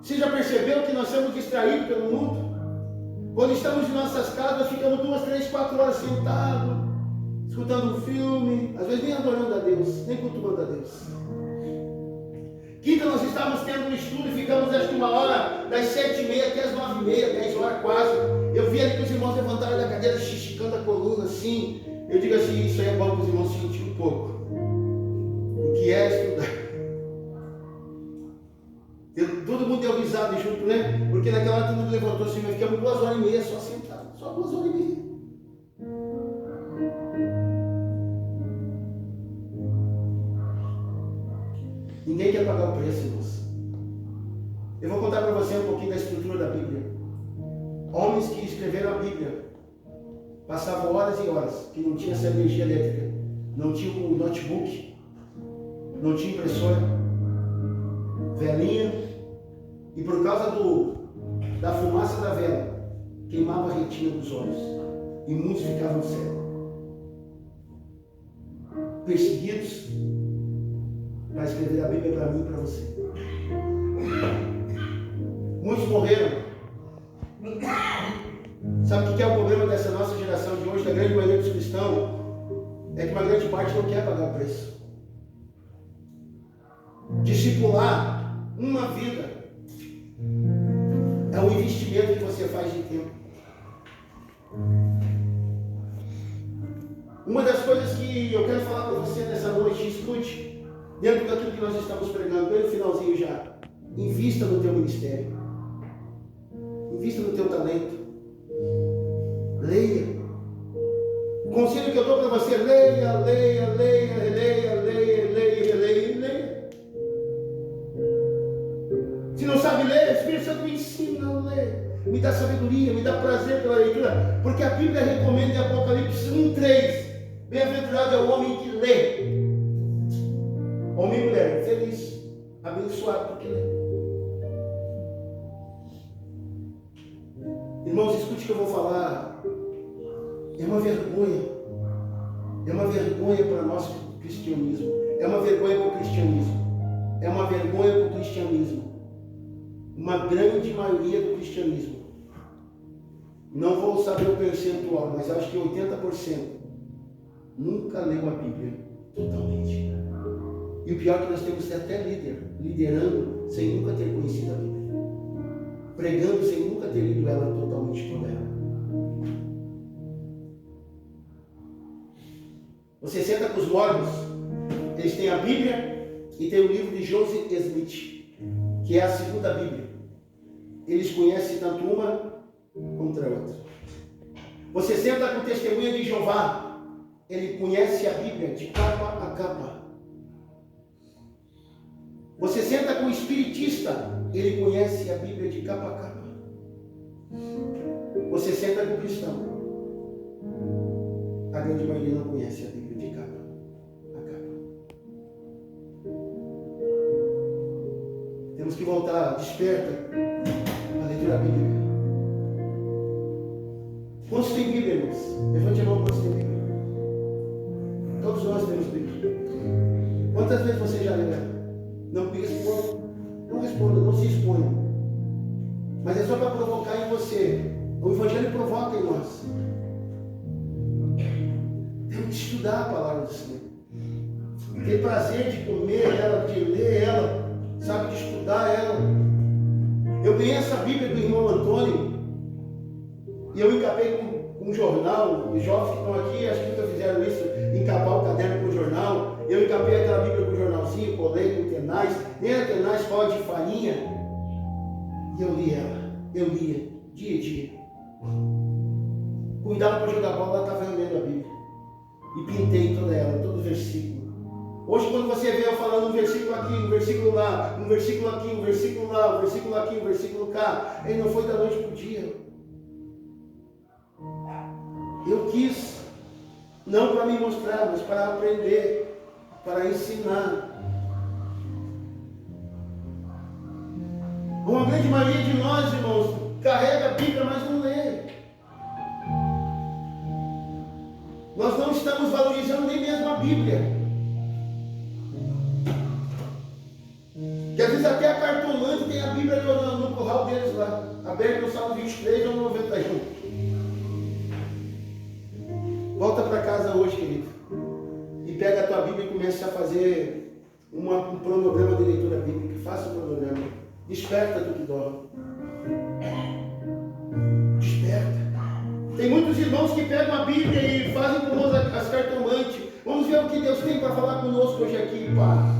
Você já percebeu que nós somos distraídos pelo mundo? Quando estamos em nossas casas, ficamos 2, 3, 4 horas sentados, escutando um filme, às vezes nem adorando a Deus, nem cultuando a Deus. Quinta, nós estávamos tendo um estudo e ficamos acho que 1 hora, das 7h30 até as 9h30, 10 horas quase. Eu vi ali que os irmãos levantaram da cadeira, esticando a coluna assim. Eu digo assim, isso aí é bom para os irmãos sentirem um pouco. O que é estudar? Todo mundo deu risada junto, né? Porque naquela hora todo mundo levantou assim, mas ficamos 2h30 só sentado. Só 2h30. Ninguém quer pagar o preço, irmãos. Eu vou contar para você um pouquinho da estrutura da Bíblia. Homens que escreveram a Bíblia passavam horas e horas, que não tinha essa energia elétrica, não tinha um notebook, não tinha impressora, velinha, e por causa da fumaça da vela, queimava a retina dos olhos, e muitos ficavam cegos, perseguidos, para escrever a Bíblia para mim e para você. Muitos morreram. Sabe o que é o problema dessa nossa geração de hoje, da grande maioria dos cristãos? É que uma grande parte não quer pagar o preço. Discipular uma vida é um investimento que você faz de tempo. Uma das coisas que eu quero falar para você nessa noite, escute, dentro daquilo que nós estamos pregando, bem no finalzinho já, invista no teu ministério, invista no teu talento, leia. O conselho que eu dou para você: leia, leia, leia, leia, leia, leia, leia, leia. Se não sabe ler, o Espírito Santo me ensina a ler, me dá sabedoria, me dá prazer pela leitura, porque a Bíblia recomenda em Apocalipse 1:3, bem-aventurado é o homem que lê. Homem e mulher, feliz, abençoado porque lê. Irmãos, escute o que eu vou falar. É uma vergonha. É uma vergonha para nós cristianismo. É uma vergonha para o cristianismo. É uma vergonha para o cristianismo. Uma grande maioria do cristianismo. Não vou saber o percentual, mas acho que 80% nunca leu a Bíblia totalmente. E o pior é que nós temos até liderando sem nunca ter conhecido a Bíblia. Pregando sem nunca ter lido ela totalmente toda ela. Você senta com os mormons, eles têm a Bíblia e tem o livro de Joseph Smith, que é a segunda Bíblia. Eles conhecem tanto uma contra a outra. Você senta com testemunha de Jeová, ele conhece a Bíblia de capa a capa. Você senta com o espiritista, ele conhece a Bíblia de capa a capa. Você senta com o cristão, a grande maioria não conhece a Bíblia de capa a capa. Temos que voltar, desperta a leitura bíblica. Quantos tem Bíblia, irmãos? Levante a mão, quantos tem Bíblia? Todos nós temos Bíblia. Quantas vezes você já leu ela? Não responda, não se exponha. Mas é só para provocar em você O Evangelho provoca em nós. Temos que estudar a palavra do Senhor. Ter prazer de comer ela, de ler ela, sabe, de estudar ela. Eu ganhei essa Bíblia do irmão Antônio e eu encapei com um jornal. Os jovens que estão aqui, acho que nunca fizeram isso, encapar o caderno com o jornal. Eu encapei aquela Bíblia com o jornalzinho, colei com tenaz, nem era tenaz, pó de farinha. E eu li ela, eu lia, dia a dia. Cuidado para jogar bola, ela estava lendo a Bíblia. E pintei toda ela, todo o versículo. Hoje, quando você vê eu falando um versículo aqui, um versículo lá, um versículo aqui, um versículo lá, um versículo aqui, um versículo cá, ele não foi da noite para o dia. Eu quis, não para me mostrar, mas para aprender, para ensinar. Uma grande maioria de nós, irmãos, carrega a Bíblia, mas não lê. Nós não estamos valorizando nem mesmo a Bíblia. Que às vezes até a cartomante tem a Bíblia no curral deles lá, aberto no Salmo 23 ou 91. Volta para casa hoje, querido, e pega a tua Bíblia e começa a fazer um cronograma de leitura bíblica. Faça o cronograma. Desperta do que dorme. Desperta. Tem muitos irmãos que pegam a Bíblia e fazem conosco as cartomantes. Vamos ver o que Deus tem para falar conosco hoje aqui, Pai.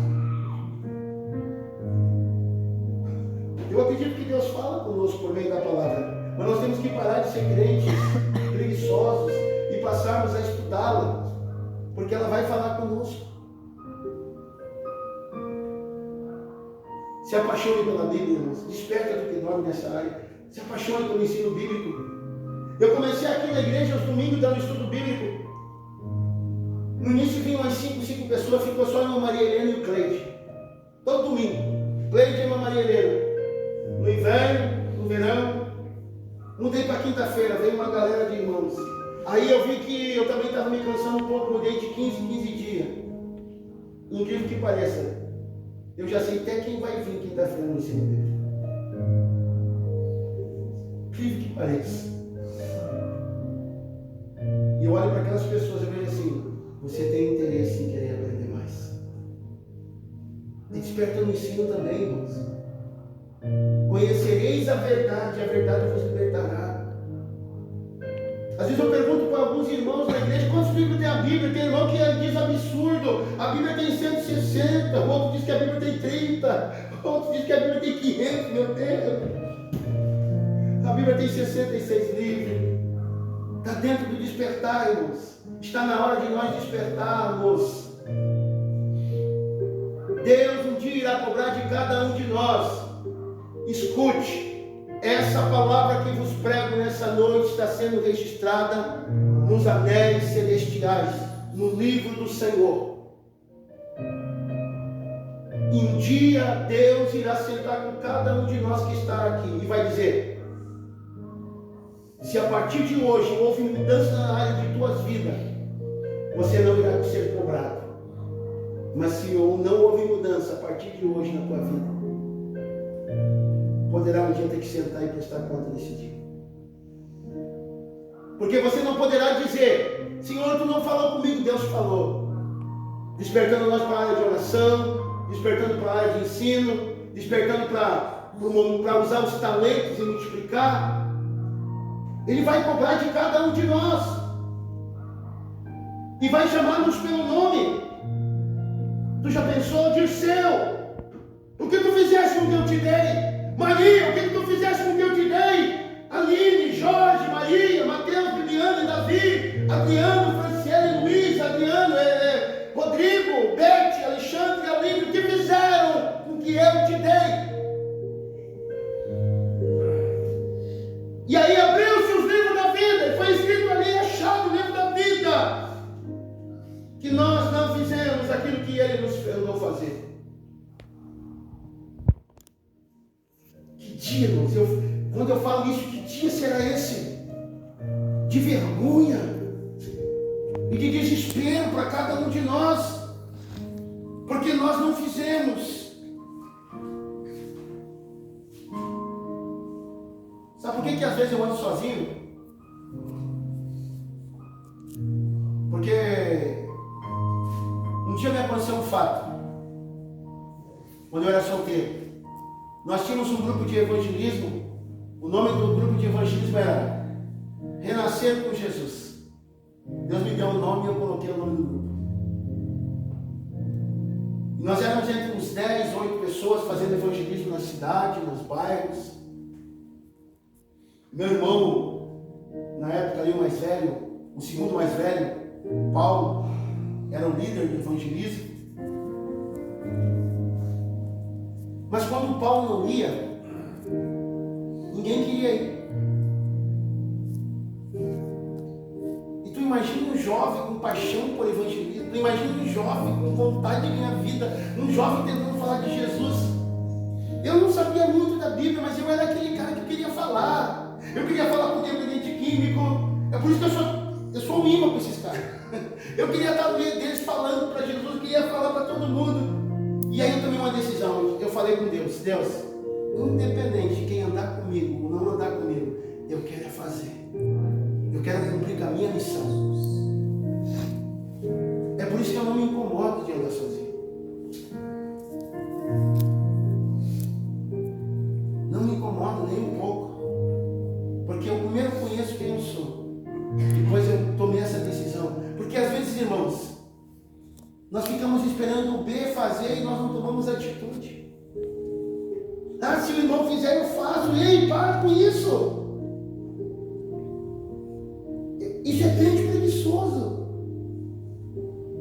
Eu acredito que Deus fala conosco por meio da palavra, mas nós temos que parar de ser crentes preguiçosos e passarmos a estudá-la, porque ela vai falar conosco. Se apaixone pela Bíblia, irmãos. Desperta do que dorme nessa área. Se apaixone pelo ensino bíblico. Eu comecei aqui na igreja aos domingos dando estudo bíblico. No início vinham umas 5 pessoas, ficou só a irmã Maria Helena e o Cleide. Todo domingo. Cleide e a irmã Maria Helena. No inverno, no verão, mudei para quinta-feira, veio uma galera de irmãos. Aí eu vi que eu também estava me cansando um pouco, mudei de 15 dias. Incrível que pareça, eu já sei até quem vai vir quinta-feira no ensino dele. Incrível que pareça. E eu olho para aquelas pessoas e vejo assim, você tem interesse em querer aprender mais. E desperta no ensino também, irmãos. Conhecereis a verdade vos libertará. Às vezes eu pergunto para alguns irmãos da igreja, quantos livros tem a Bíblia? Tem irmão que diz absurdo, a Bíblia tem 160, o outro diz que a Bíblia tem 30, o outro diz que a Bíblia tem 500, meu Deus. A Bíblia tem 66 livros. Está dentro do despertar, irmãos. Está na hora de nós despertarmos. Deus um dia irá cobrar de cada um de nós. Escute, essa palavra que vos prego nessa noite está sendo registrada nos anéis celestiais, no livro do Senhor. E um dia Deus irá sentar com cada um de nós que está aqui e vai dizer: se a partir de hoje houve mudança na área de tuas vidas, você não irá ser cobrado. Mas se não houve mudança a partir de hoje na tua vida, poderá um dia ter que sentar e prestar conta desse dia. Porque você não poderá dizer: Senhor, tu não falou comigo. Deus falou. Despertando nós para a área de oração, despertando para a área de ensino, despertando para usar os talentos e multiplicar. Ele vai cobrar de cada um de nós. E vai chamar-nos pelo nome. Tu já pensou? Dirceu, o que tu fizeste com o que eu te dei? Maria, o que tu fizeste com o que eu te dei? Aline, Jorge, Maria, Mateus, Bibiana e Davi, Adriano, Franciele, Luiz, Adriano, Rodrigo, Bete, Alexandre e Aline, o que fizeram com o que eu te dei? E aí abriu-se os livros da vida, e foi escrito ali, achado o livro da vida, que nós não fizemos aquilo que Ele nos mandou fazer. Que dia, irmãos, quando eu falo isso, que dia será esse? De vergonha e de desespero para cada um de nós, porque nós não fizemos. Sabe por que às vezes eu ando sozinho? Porque um dia me aconteceu um fato. Quando eu era solteiro, nós tínhamos um grupo de evangelismo. O nome do grupo de evangelismo era Renascer com Jesus. Deus me deu um nome e eu coloquei o nome do grupo. E nós éramos entre uns 10, 8 pessoas fazendo evangelismo na cidade, nos bairros. Meu irmão, na época ali o mais velho, o segundo mais velho, Paulo, era o líder do evangelismo. Mas quando o Paulo não ia, ninguém queria ir. E tu imagina um jovem com paixão por evangelismo, tu imagina um jovem com vontade de ganhar vida, um jovem tentando falar de Jesus. Eu não sabia muito da Bíblia, mas eu era aquele cara que queria falar. Eu queria falar com o dependente químico. É por isso que eu sou um imã com esses caras. Eu queria estar no meio deles falando para Jesus, eu queria falar para todo mundo. E aí eu tomei uma decisão. Eu falei com Deus, independente de quem andar comigo ou não andar comigo, eu quero fazer. Eu quero cumprir com a minha missão. É por isso que eu não me incomodo de andar sozinho. Não me incomodo nem um pouco. Porque eu primeiro conheço quem eu sou. Depois eu tomei essa decisão. Porque às vezes, irmãos, nós ficamos esperando o B fazer e nós não tomamos atitude. Ah, se o irmão fizer, eu faço. Ei, para com isso. Isso é crente preguiçoso.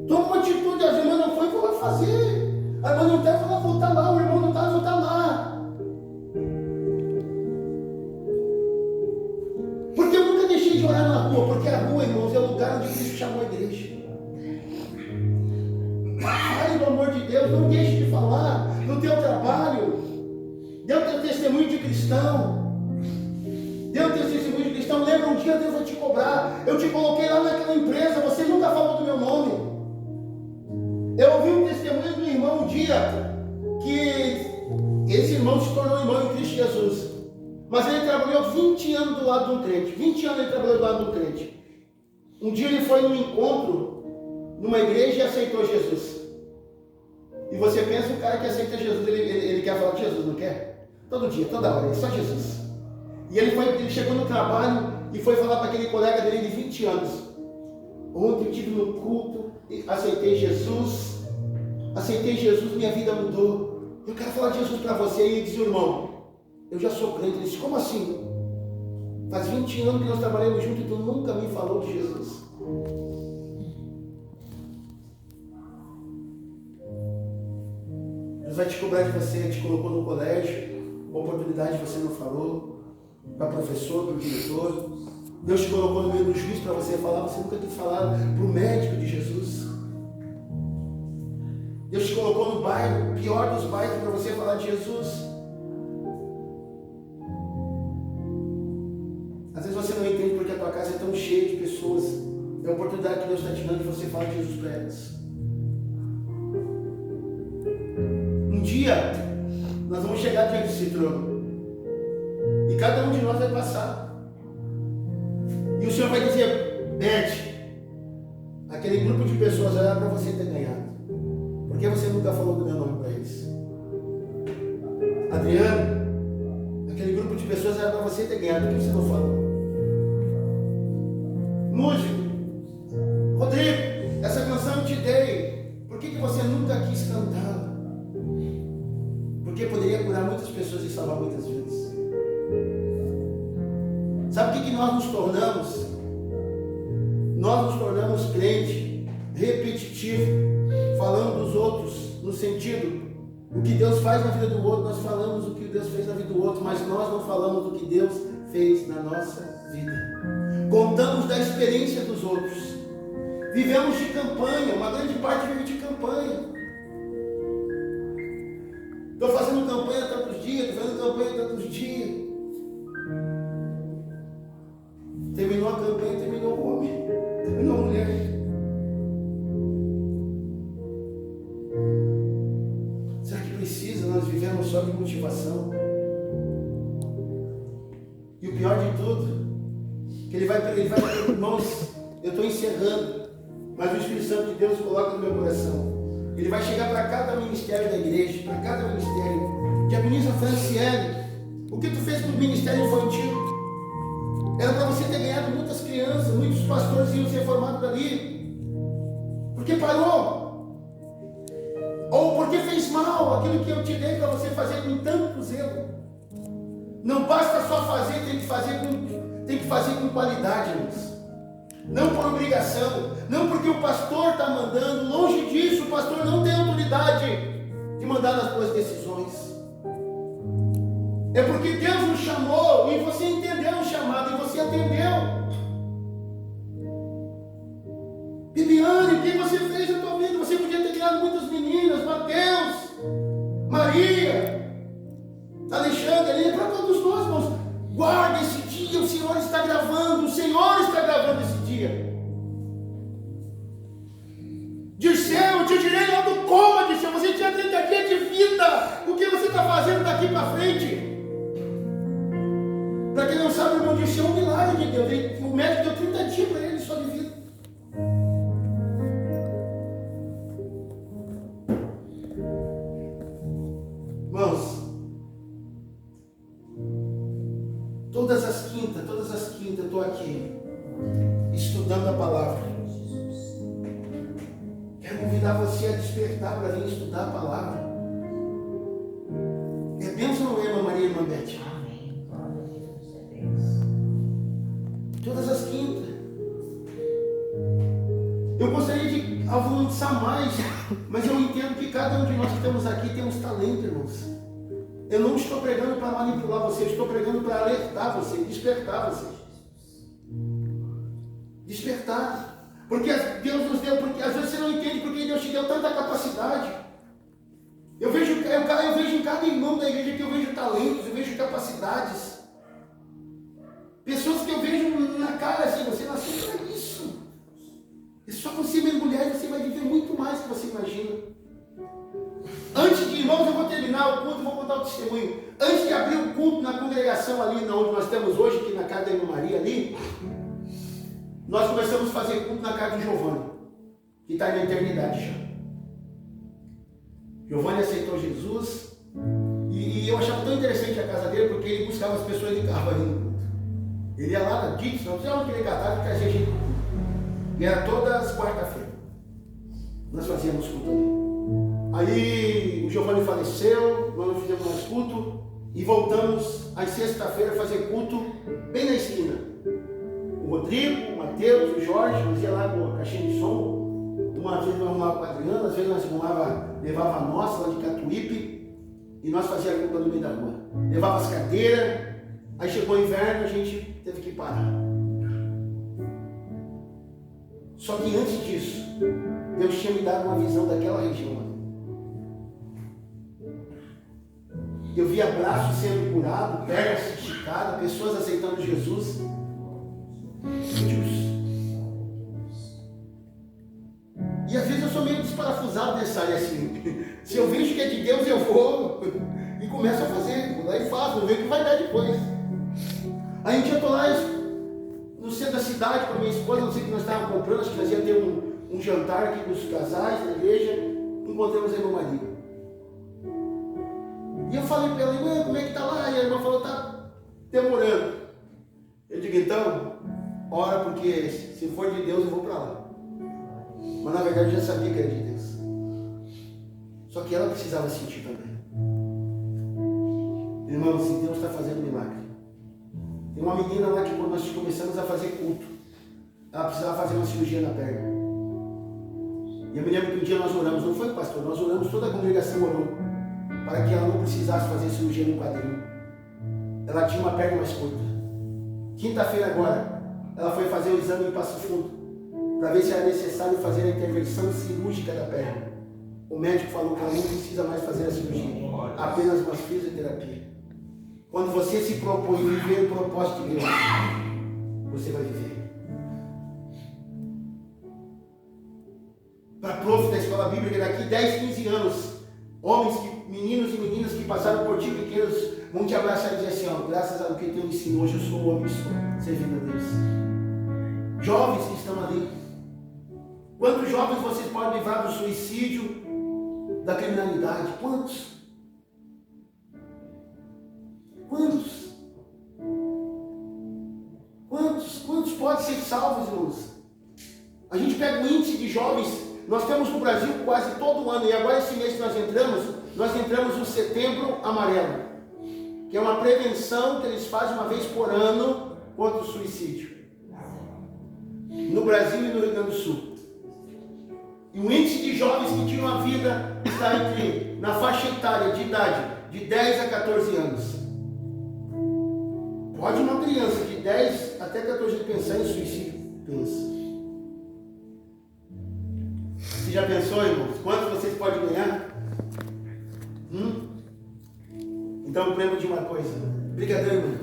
Toma uma atitude. A irmã não foi, vou lá fazer. A irmã não quer, vou lá voltar lá. O irmão não está, vou estar lá. Porque eu nunca deixei de orar na rua. Porque a rua, irmãos, é o lugar onde Cristo chamou a igreja. Pai, pelo amor de Deus, não deixe de falar no teu trabalho. Dê o teu testemunho de cristão. Dê o teu testemunho de cristão. Lembra, um dia Deus vai te cobrar. Eu te coloquei lá naquela empresa, você nunca falou do meu nome. Eu ouvi um testemunho do irmão um dia que esse irmão se tornou irmão em Cristo Jesus. Mas ele trabalhou 20 anos do lado de um crente. 20 anos ele trabalhou do lado de um crente. Um dia ele foi num encontro numa igreja e aceitou Jesus. E você pensa, o cara que aceita Jesus, ele quer falar de Jesus, não quer? Todo dia, toda hora, é só Jesus. E ele chegou no trabalho e foi falar para aquele colega dele de 20 anos. Ontem eu estive no culto, aceitei Jesus, minha vida mudou. Eu quero falar de Jesus para você. E ele disse, irmão, eu já sou crente. Ele disse, como assim? Faz 20 anos que nós trabalhamos juntos e tu nunca me falou de Jesus. Deus vai te cobrar de você, te colocou no colégio, oportunidade você não falou, para professor, para diretor. Deus te colocou no meio do juiz para você falar, você nunca quis falar para o médico de Jesus. Deus te colocou no bairro, pior dos bairros, para você falar de Jesus. Às vezes você não entende porque a tua casa é tão cheia de pessoas. É a oportunidade que Deus está te dando de você falar de Jesus para elas. Um dia, nós vamos chegar diante desse trono. E cada um de nós vai passar. E o Senhor vai dizer, Beth, aquele grupo de pessoas era para você ter ganhado. Por que você nunca falou do meu nome para eles? Adriano, aquele grupo de pessoas era para você ter ganhado. Por que você não falou? Músico, Rodrigo, essa canção eu te dei. Por que você nunca quis cantá-la? Porque poderia curar muitas pessoas e salvar muitas vidas. Sabe o que nós nos tornamos? Nós nos tornamos crente repetitivo, falando dos outros, no sentido, o que Deus faz na vida do outro, nós falamos o que Deus fez na vida do outro, mas nós não falamos do que Deus fez na nossa vida. Contamos da experiência dos outros. Vivemos de campanha, uma grande parte vive de campanha. Estou fazendo campanha tantos dias, estou fazendo campanha tantos dias. Terminou a campanha, terminou o homem, terminou a mulher. Será que precisa nós vivemos só de motivação? E o pior que ele vai, irmãos, eu estou encerrando, mas o Espírito Santo de Deus coloca no meu coração. Ele vai chegar para cada ministério da igreja, para cada ministério. Que a ministra Franciele, o que tu fez com o ministério infantil? Era para você ter ganhado muitas crianças, muitos pastores iam ser formados dali. Porque parou? Ou porque fez mal aquilo que eu te dei para você fazer com tanto zelo? Não basta só fazer, tem que fazer com qualidade, irmãos. Não por obrigação, não porque o pastor está mandando. Longe disso, o pastor não tem autoridade de mandar nas suas decisões. É porque Deus nos chamou e você entendeu o chamado e você atendeu. Bibiane, o que você fez na tua vida? Você podia ter criado muitas meninas, Mateus, Maria, Alexandre, ali, para todos nós, irmãos. Guarda esse dia, o Senhor está gravando, o Senhor está gravando esse dia. Dirceu, eu te direi lá do coma, Dirceu, você tinha 30 dias de vida. O que você está fazendo daqui para frente? Para quem não sabe, o irmão Dirceu é um milagre de Deus. O médico deu 30 dias para ele só de vida. Irmãos, todas as quintas eu estou aqui estudando a palavra. Quero convidar você a despertar para vir estudar a palavra. É bênção ou não é, irmã Maria e irmã Beth? Amém. Glória a Deus, é bênção. Todas as quintas. Eu gostaria de avançar mais, mas eu entendo que cada um de nós que estamos aqui temos talento, irmãos. Eu não estou pregando para manipular você, eu estou pregando para alertar você, despertar você. Despertar. Porque Deus nos deu, porque às vezes você não entende porque Deus te deu tanta capacidade. Eu vejo em cada irmão da igreja que eu vejo talentos, eu vejo capacidades. Pessoas que eu vejo na cara assim, você nasceu para isso. É só você mergulhar e você vai viver muito mais do que você imagina. Antes de, irmãos, eu vou terminar o culto, vou contar o testemunho. Antes de abrir o culto na congregação ali, onde nós estamos hoje, aqui na casa da irmã Maria ali, nós começamos a fazer culto na casa do Giovanni, que está na eternidade já. Giovanni aceitou Jesus e eu achava tão interessante a casa dele, porque ele buscava as pessoas de carro ali no culto. Ele ia lá na Dixon, não sei onde ele catava e trazia gente. E era todas as quarta-feiras. Nós fazíamos culto ali. Aí o Giovanni faleceu, nós não fizemos mais culto e voltamos às sexta-feira a fazer culto bem na esquina. O Rodrigo, o Mateus, o Jorge, nós ia lá com a caixinha de som. Uma vez nós arrumava com a Adriana, às vezes nós levava a nossa lá de Catuípe e nós fazíamos culto no meio da rua. Levava as cadeiras, aí chegou o inverno, a gente teve que parar. Só que antes disso, Deus tinha me dado uma visão daquela região. Eu via braços sendo curados, pernas esticadas, pessoas aceitando Jesus. E às vezes eu sou meio desparafusado nessa área assim. Se eu vejo que é de Deus, eu vou e começo a fazer. Vou lá e faço, vou ver o que vai dar depois. Aí um dia eu estou lá no centro da cidade com a minha esposa, não sei o que nós estávamos comprando, acho que nós ia ter um jantar aqui dos casais da igreja. Encontramos a irmã Maria. E eu falei para ela, irmã, como é que está lá? E a irmã falou, está demorando. Eu digo, então, ora, porque se for de Deus eu vou para lá. Mas na verdade eu já sabia que era de Deus. Só que ela precisava sentir também. Irmãos, se Deus está fazendo milagre. Tem uma menina lá que quando nós começamos a fazer culto, ela precisava fazer uma cirurgia na perna. E eu me lembro que um dia nós oramos, não foi, pastor? Nós oramos, toda a congregação orou, para que ela não precisasse fazer cirurgia no quadril. Ela tinha uma perna mais curta. Quinta-feira agora, ela foi fazer o exame em Passo Fundo, para ver se era necessário fazer a intervenção cirúrgica da perna. O médico falou que ela não precisa mais fazer a cirurgia, apenas uma fisioterapia. Quando você se propõe a viver o propósito de Deus, você vai viver. Para prof da escola bíblica, daqui 10, 15 anos, homens, meninos e meninas que passaram por ti pequenos, vão te abraçar e dizer assim, ó, graças ao que eu ensino hoje, eu sou o homem que sou, servindo a Deus. Jovens que estão ali. Quantos jovens vocês podem livrar do suicídio, da criminalidade? Quantos? Quantos? Quantos podem ser salvos, irmãos? A gente pega o índice de jovens, nós temos no Brasil quase todo ano, e agora esse mês que nós entramos no Setembro Amarelo, que é uma prevenção que eles fazem uma vez por ano contra o suicídio. No Brasil e no Rio Grande do Sul. E o índice de jovens que tinham a vida está na faixa etária de idade de 10 a 14 anos. Pode uma criança de 10 até 14 anos pensar em suicídio? Pensa. Você já pensou, irmãos? Quanto vocês podem ganhar? Então lembra de uma coisa. Brigadão, irmão.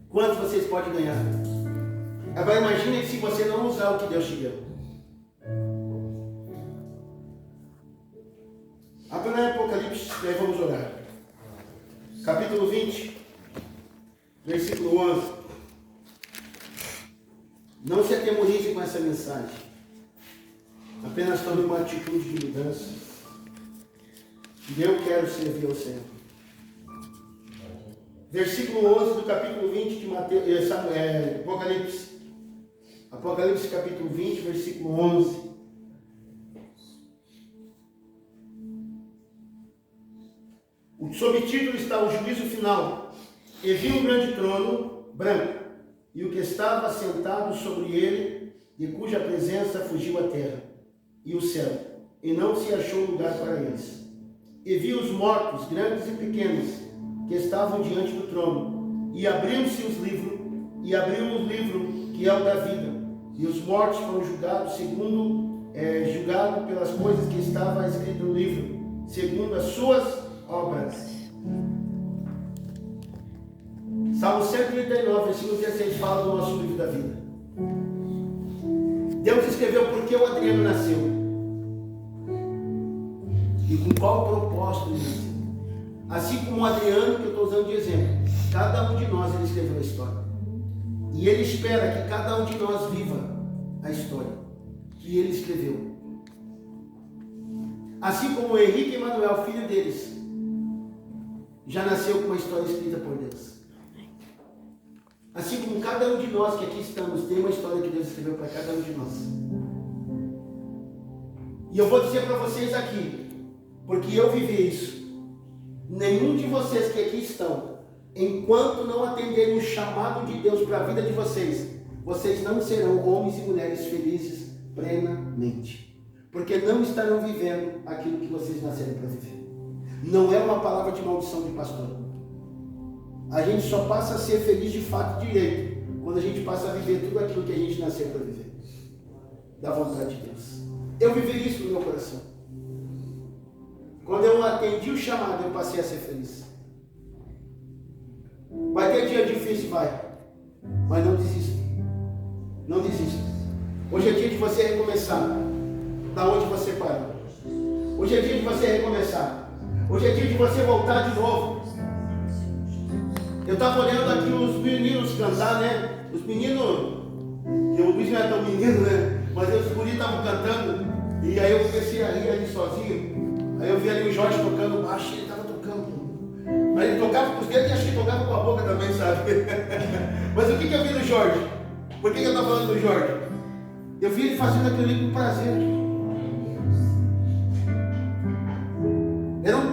Quanto vocês podem ganhar? Agora imagine se você não usar o que Deus te deu. Apenas em Apocalipse, e aí vamos orar. Capítulo 20, versículo 11. Não se atemorize com essa mensagem. Apenas tome uma atitude de mudança. Eu quero servir ao Senhor. Versículo 11 do capítulo 20 de Mateus, Apocalipse. Apocalipse capítulo 20, versículo 11. O subtítulo está o juízo final. E vi um grande trono branco, e o que estava sentado sobre ele, de cuja presença fugiu a terra e o céu, e não se achou lugar para eles. E vi os mortos, grandes e pequenos, que estavam diante do trono, e abriu-se os livros, e abriu o livro que é o da vida, e os mortos foram julgados julgados pelas coisas que estavam escritas no livro, segundo as suas obras. Salmo 139, versículo 16 fala do nosso livro da vida. Deus escreveu por que o Adriano nasceu e com qual propósito ele nasceu. Assim como o Adriano, que eu estou usando de exemplo, cada um de nós ele escreveu a história. E ele espera que cada um de nós viva a história que ele escreveu. Assim como o Henrique Emanuel, filho deles, já nasceu com uma história escrita por Deus. Assim como cada um de nós que aqui estamos tem uma história que Deus escreveu para cada um de nós. E eu vou dizer para vocês aqui, porque eu vivi isso. Nenhum de vocês que aqui estão, enquanto não atenderem o chamado de Deus para a vida de vocês, vocês não serão homens e mulheres felizes plenamente. Porque não estarão vivendo aquilo que vocês nasceram para viver. Não é uma palavra de maldição de pastor. A gente só passa a ser feliz de fato direito quando a gente passa a viver tudo aquilo que a gente nasceu para viver. Da vontade de Deus. Eu vivi isso no meu coração. Quando eu atendi o chamado, eu passei a ser feliz. Vai ter dia difícil, vai. Mas não desista. Não desista. Hoje é dia de você recomeçar. Da onde você parou. Hoje é dia de você recomeçar. Hoje é dia de você voltar de novo. Eu estava olhando aqui os meninos cantar, né? Os meninos, que o Luiz não é tão menino, né? Mas os guris estavam cantando. E aí eu comecei a rir ali sozinho. Aí eu vi ali o Jorge tocando baixo, ele estava tocando. Aí ele tocava com os dedos e acho que tocava com a boca também, sabe? Mas o que eu vi do Jorge? Por que eu estou falando do Jorge? Eu vi ele fazendo aquilo ali com prazer.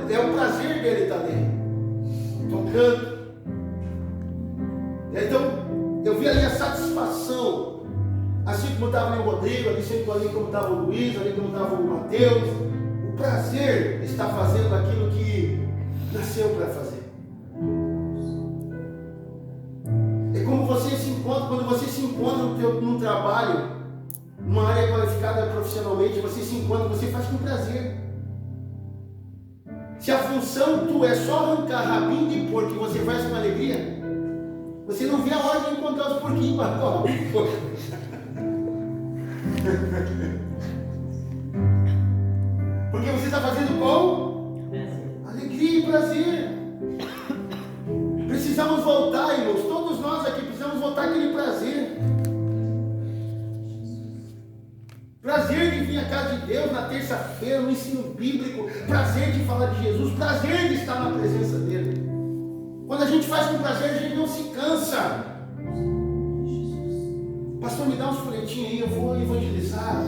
É o prazer dele estar ali, tocando. Então, eu vi ali a satisfação, assim como estava ali o Rodrigo, assim como estava o Luiz, ali como estava o Mateus. O prazer está fazendo aquilo que nasceu para fazer. É como você se encontra, quando você se encontra num trabalho, numa área qualificada profissionalmente, você se encontra, você faz com prazer. Se a função tua é só arrancar rabinho de porco e você faz com alegria, você não vê a hora de encontrar os porquinhos para comer. vir à casa de Deus na terça-feira, no ensino bíblico, prazer de falar de Jesus, prazer de estar na presença dele. Quando a gente faz com prazer, a gente não se cansa. Pastor, me dá uns folhetinhos aí, eu vou evangelizar,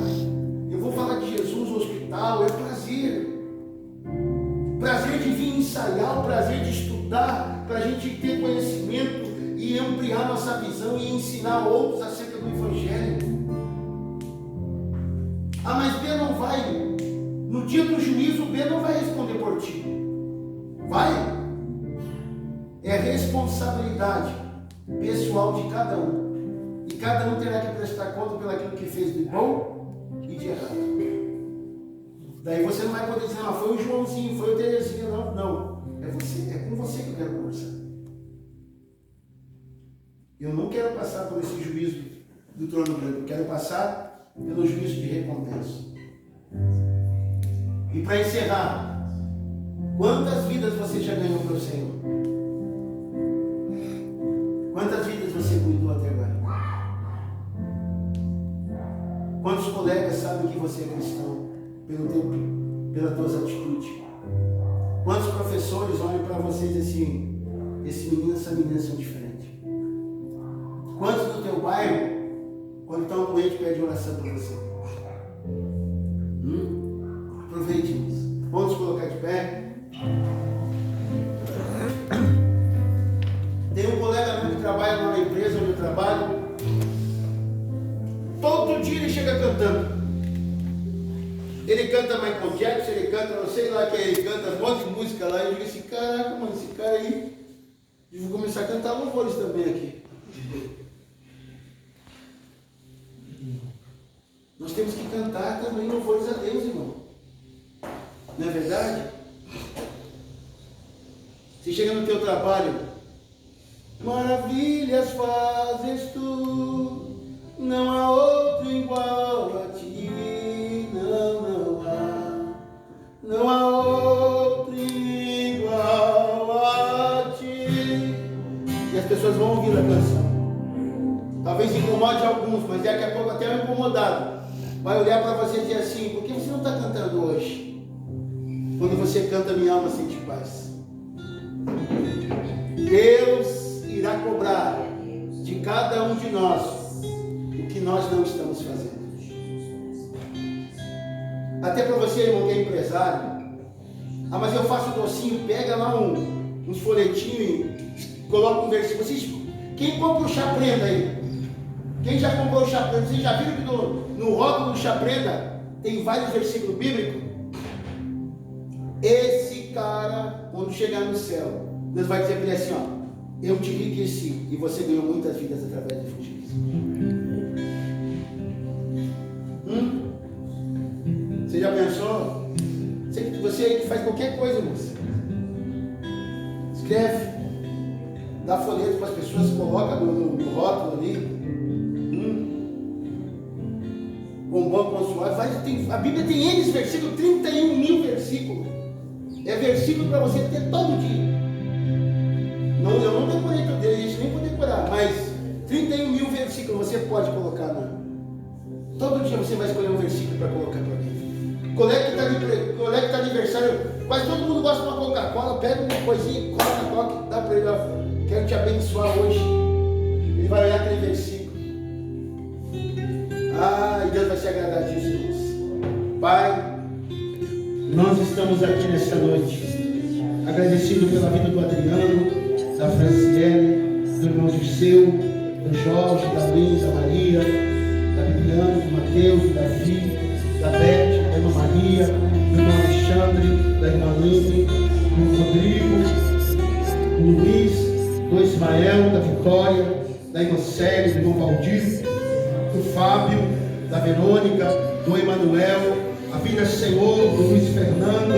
eu vou falar de Jesus no hospital, é prazer. Prazer de vir ensaiar, o prazer de estudar, para a gente ter conhecimento e ampliar nossa visão e ensinar outros acerca do Evangelho. Ah, mas B não vai, no dia do juízo, B não vai responder por ti. Vai? É responsabilidade pessoal de cada um. E cada um terá que prestar conta pelo aquilo que fez de bom e de errado. Daí você não vai poder dizer, não, foi o Joãozinho, foi o Terezinha, não. Não, é você, é com você que eu quero conversar. Eu não quero passar por esse juízo do trono branco, eu quero passar pelo juízo de recompensa. E para encerrar, quantas vidas você já ganhou para o Senhor? Quantas vidas você cuidou até agora? Quantos colegas sabem que você é cristão pelas tuas atitudes? Quantos professores olham para vocês assim, esse menino, essa menina são diferentes? Quantos do teu bairro, quando estão doentes, pedem oração para você? Aproveite isso. Vamos colocar de pé. Tem um colega meu que trabalha numa empresa onde eu trabalho. Todo dia ele chega cantando. Ele canta Michael Jackson, ele canta, não sei lá que ele canta um monte de música lá. E eu digo assim, caraca, mano, esse cara aí, eu vou começar a cantar louvores também aqui. Nós temos que cantar também louvores a Deus, irmão. Não é verdade? Você chega no teu trabalho, maravilhas fazes tu, não há outro igual a ti, não há outro igual a ti. E as pessoas vão ouvir a canção. Talvez incomode alguns, mas daqui a pouco até o incomodado vai olhar para você e dizer assim, por que você não está cantando hoje? Quando você canta, minha alma sente paz. Deus irá cobrar de cada um de nós o que nós não estamos fazendo. Até para você, irmão, que é empresário. Ah, mas eu faço docinho, pega lá uns folhetinhos e coloca um versículo. Vocês, quem compra o chá prenda aí? Quem já comprou o chá prenda? Vocês já viram que no rótulo do chá prenda tem vários versículos bíblicos? Esse cara, quando chegar no céu, Deus vai dizer para ele assim, ó, eu te enriqueci e você ganhou muitas vidas através do evangelismo. Você já pensou? Você aí que faz qualquer coisa, moça, escreve, dá folheto para as pessoas, coloca no rótulo ali, bombom consoado, a Bíblia tem N versículos, 31 mil versículos. É versículo para você ter todo dia. Não, eu não decorei tudo isso, nem vou decorar, mas 31 mil versículos você pode colocar lá. Todo dia você vai escolher um versículo para colocar para alguém. Colega que está aniversário, quase todo mundo gosta de uma Coca-Cola, pega uma coisinha, coloca na Coca, dá para ele, ó, quero te abençoar hoje. Ele vai olhar aquele versículo. E Deus vai se agradar disso, irmãos. Pai, nós estamos aqui nesta noite, agradecido pela vida do Adriano, da Franciele, do irmão Dirceu, do Jorge, da Luísa, da Maria, da Bibiane, do Mateus, do Davi, da Beth, da irmã Maria, do irmão Alexandre, da irmã Lívia, do Rodrigo, do Luiz, do Ismael, da Vitória, da irmã Célia, do irmão Valdir, do Fábio, da Verônica, do Emanuel, a vida, Senhor, do Luiz Fernando,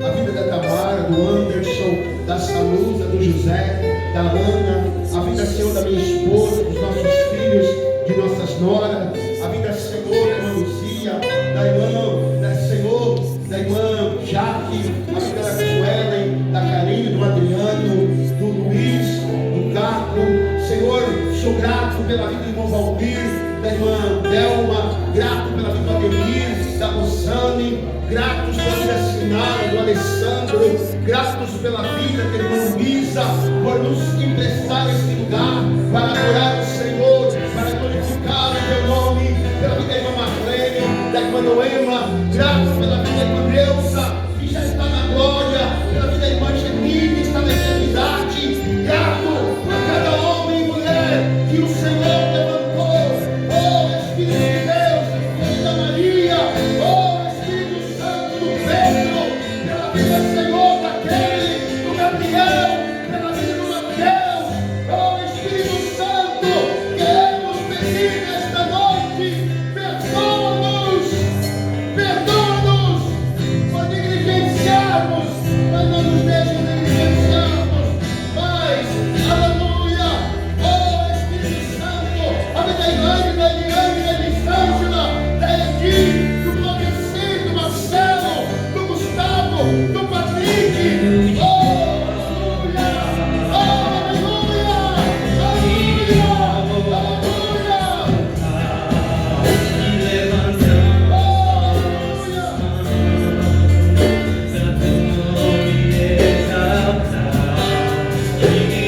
a vida da Tamara, do Anderson, da Salusa, do José, da Ana, a vida, Senhor, da minha esposa, dos nossos filhos, de nossas noras, a vida, Senhor, da irmã Luzia, da irmã, Senhor, da irmã Jaque, a vida da Suelen, da Karine, do Adriano, do Luiz, do Caco. Senhor, sou grato pela vida do irmão Valdir, da irmã Delma, grato pela vida do Ademir, da Rosane, gratos por ter assinado do Alessandro, gratos pela vida que a irmã Luísa, por nos emprestar este lugar para adorar o Senhor, para glorificar o teu nome, pela vida da irmã Marlene, da irmã Noema, gratos pela vida da irmã Neuza, que já está na glória, pela vida da irmã Genine, que está na eternidade, grato por cada homem e mulher que o Senhor levantou, oh Espírito de Deus, pela vida da Maria, oh Espírito Santo do Pedro, pela vida, Senhor, daquele, do Gabriel, pela vida do Mateus, oh Espírito Santo, queremos pedir nesta noite, perdoa-nos por negligenciarmos, mas não nos deixe negligenciarmos, mas, aleluia, oh Espírito Santo, a vida da Ilane, da Eliane, da Elisângela, da Edi, do Claudecir, do Marcelo, do Gustavo, do Patrick, oh aleluia, aleluia, aleluia, aleluia. Ninguém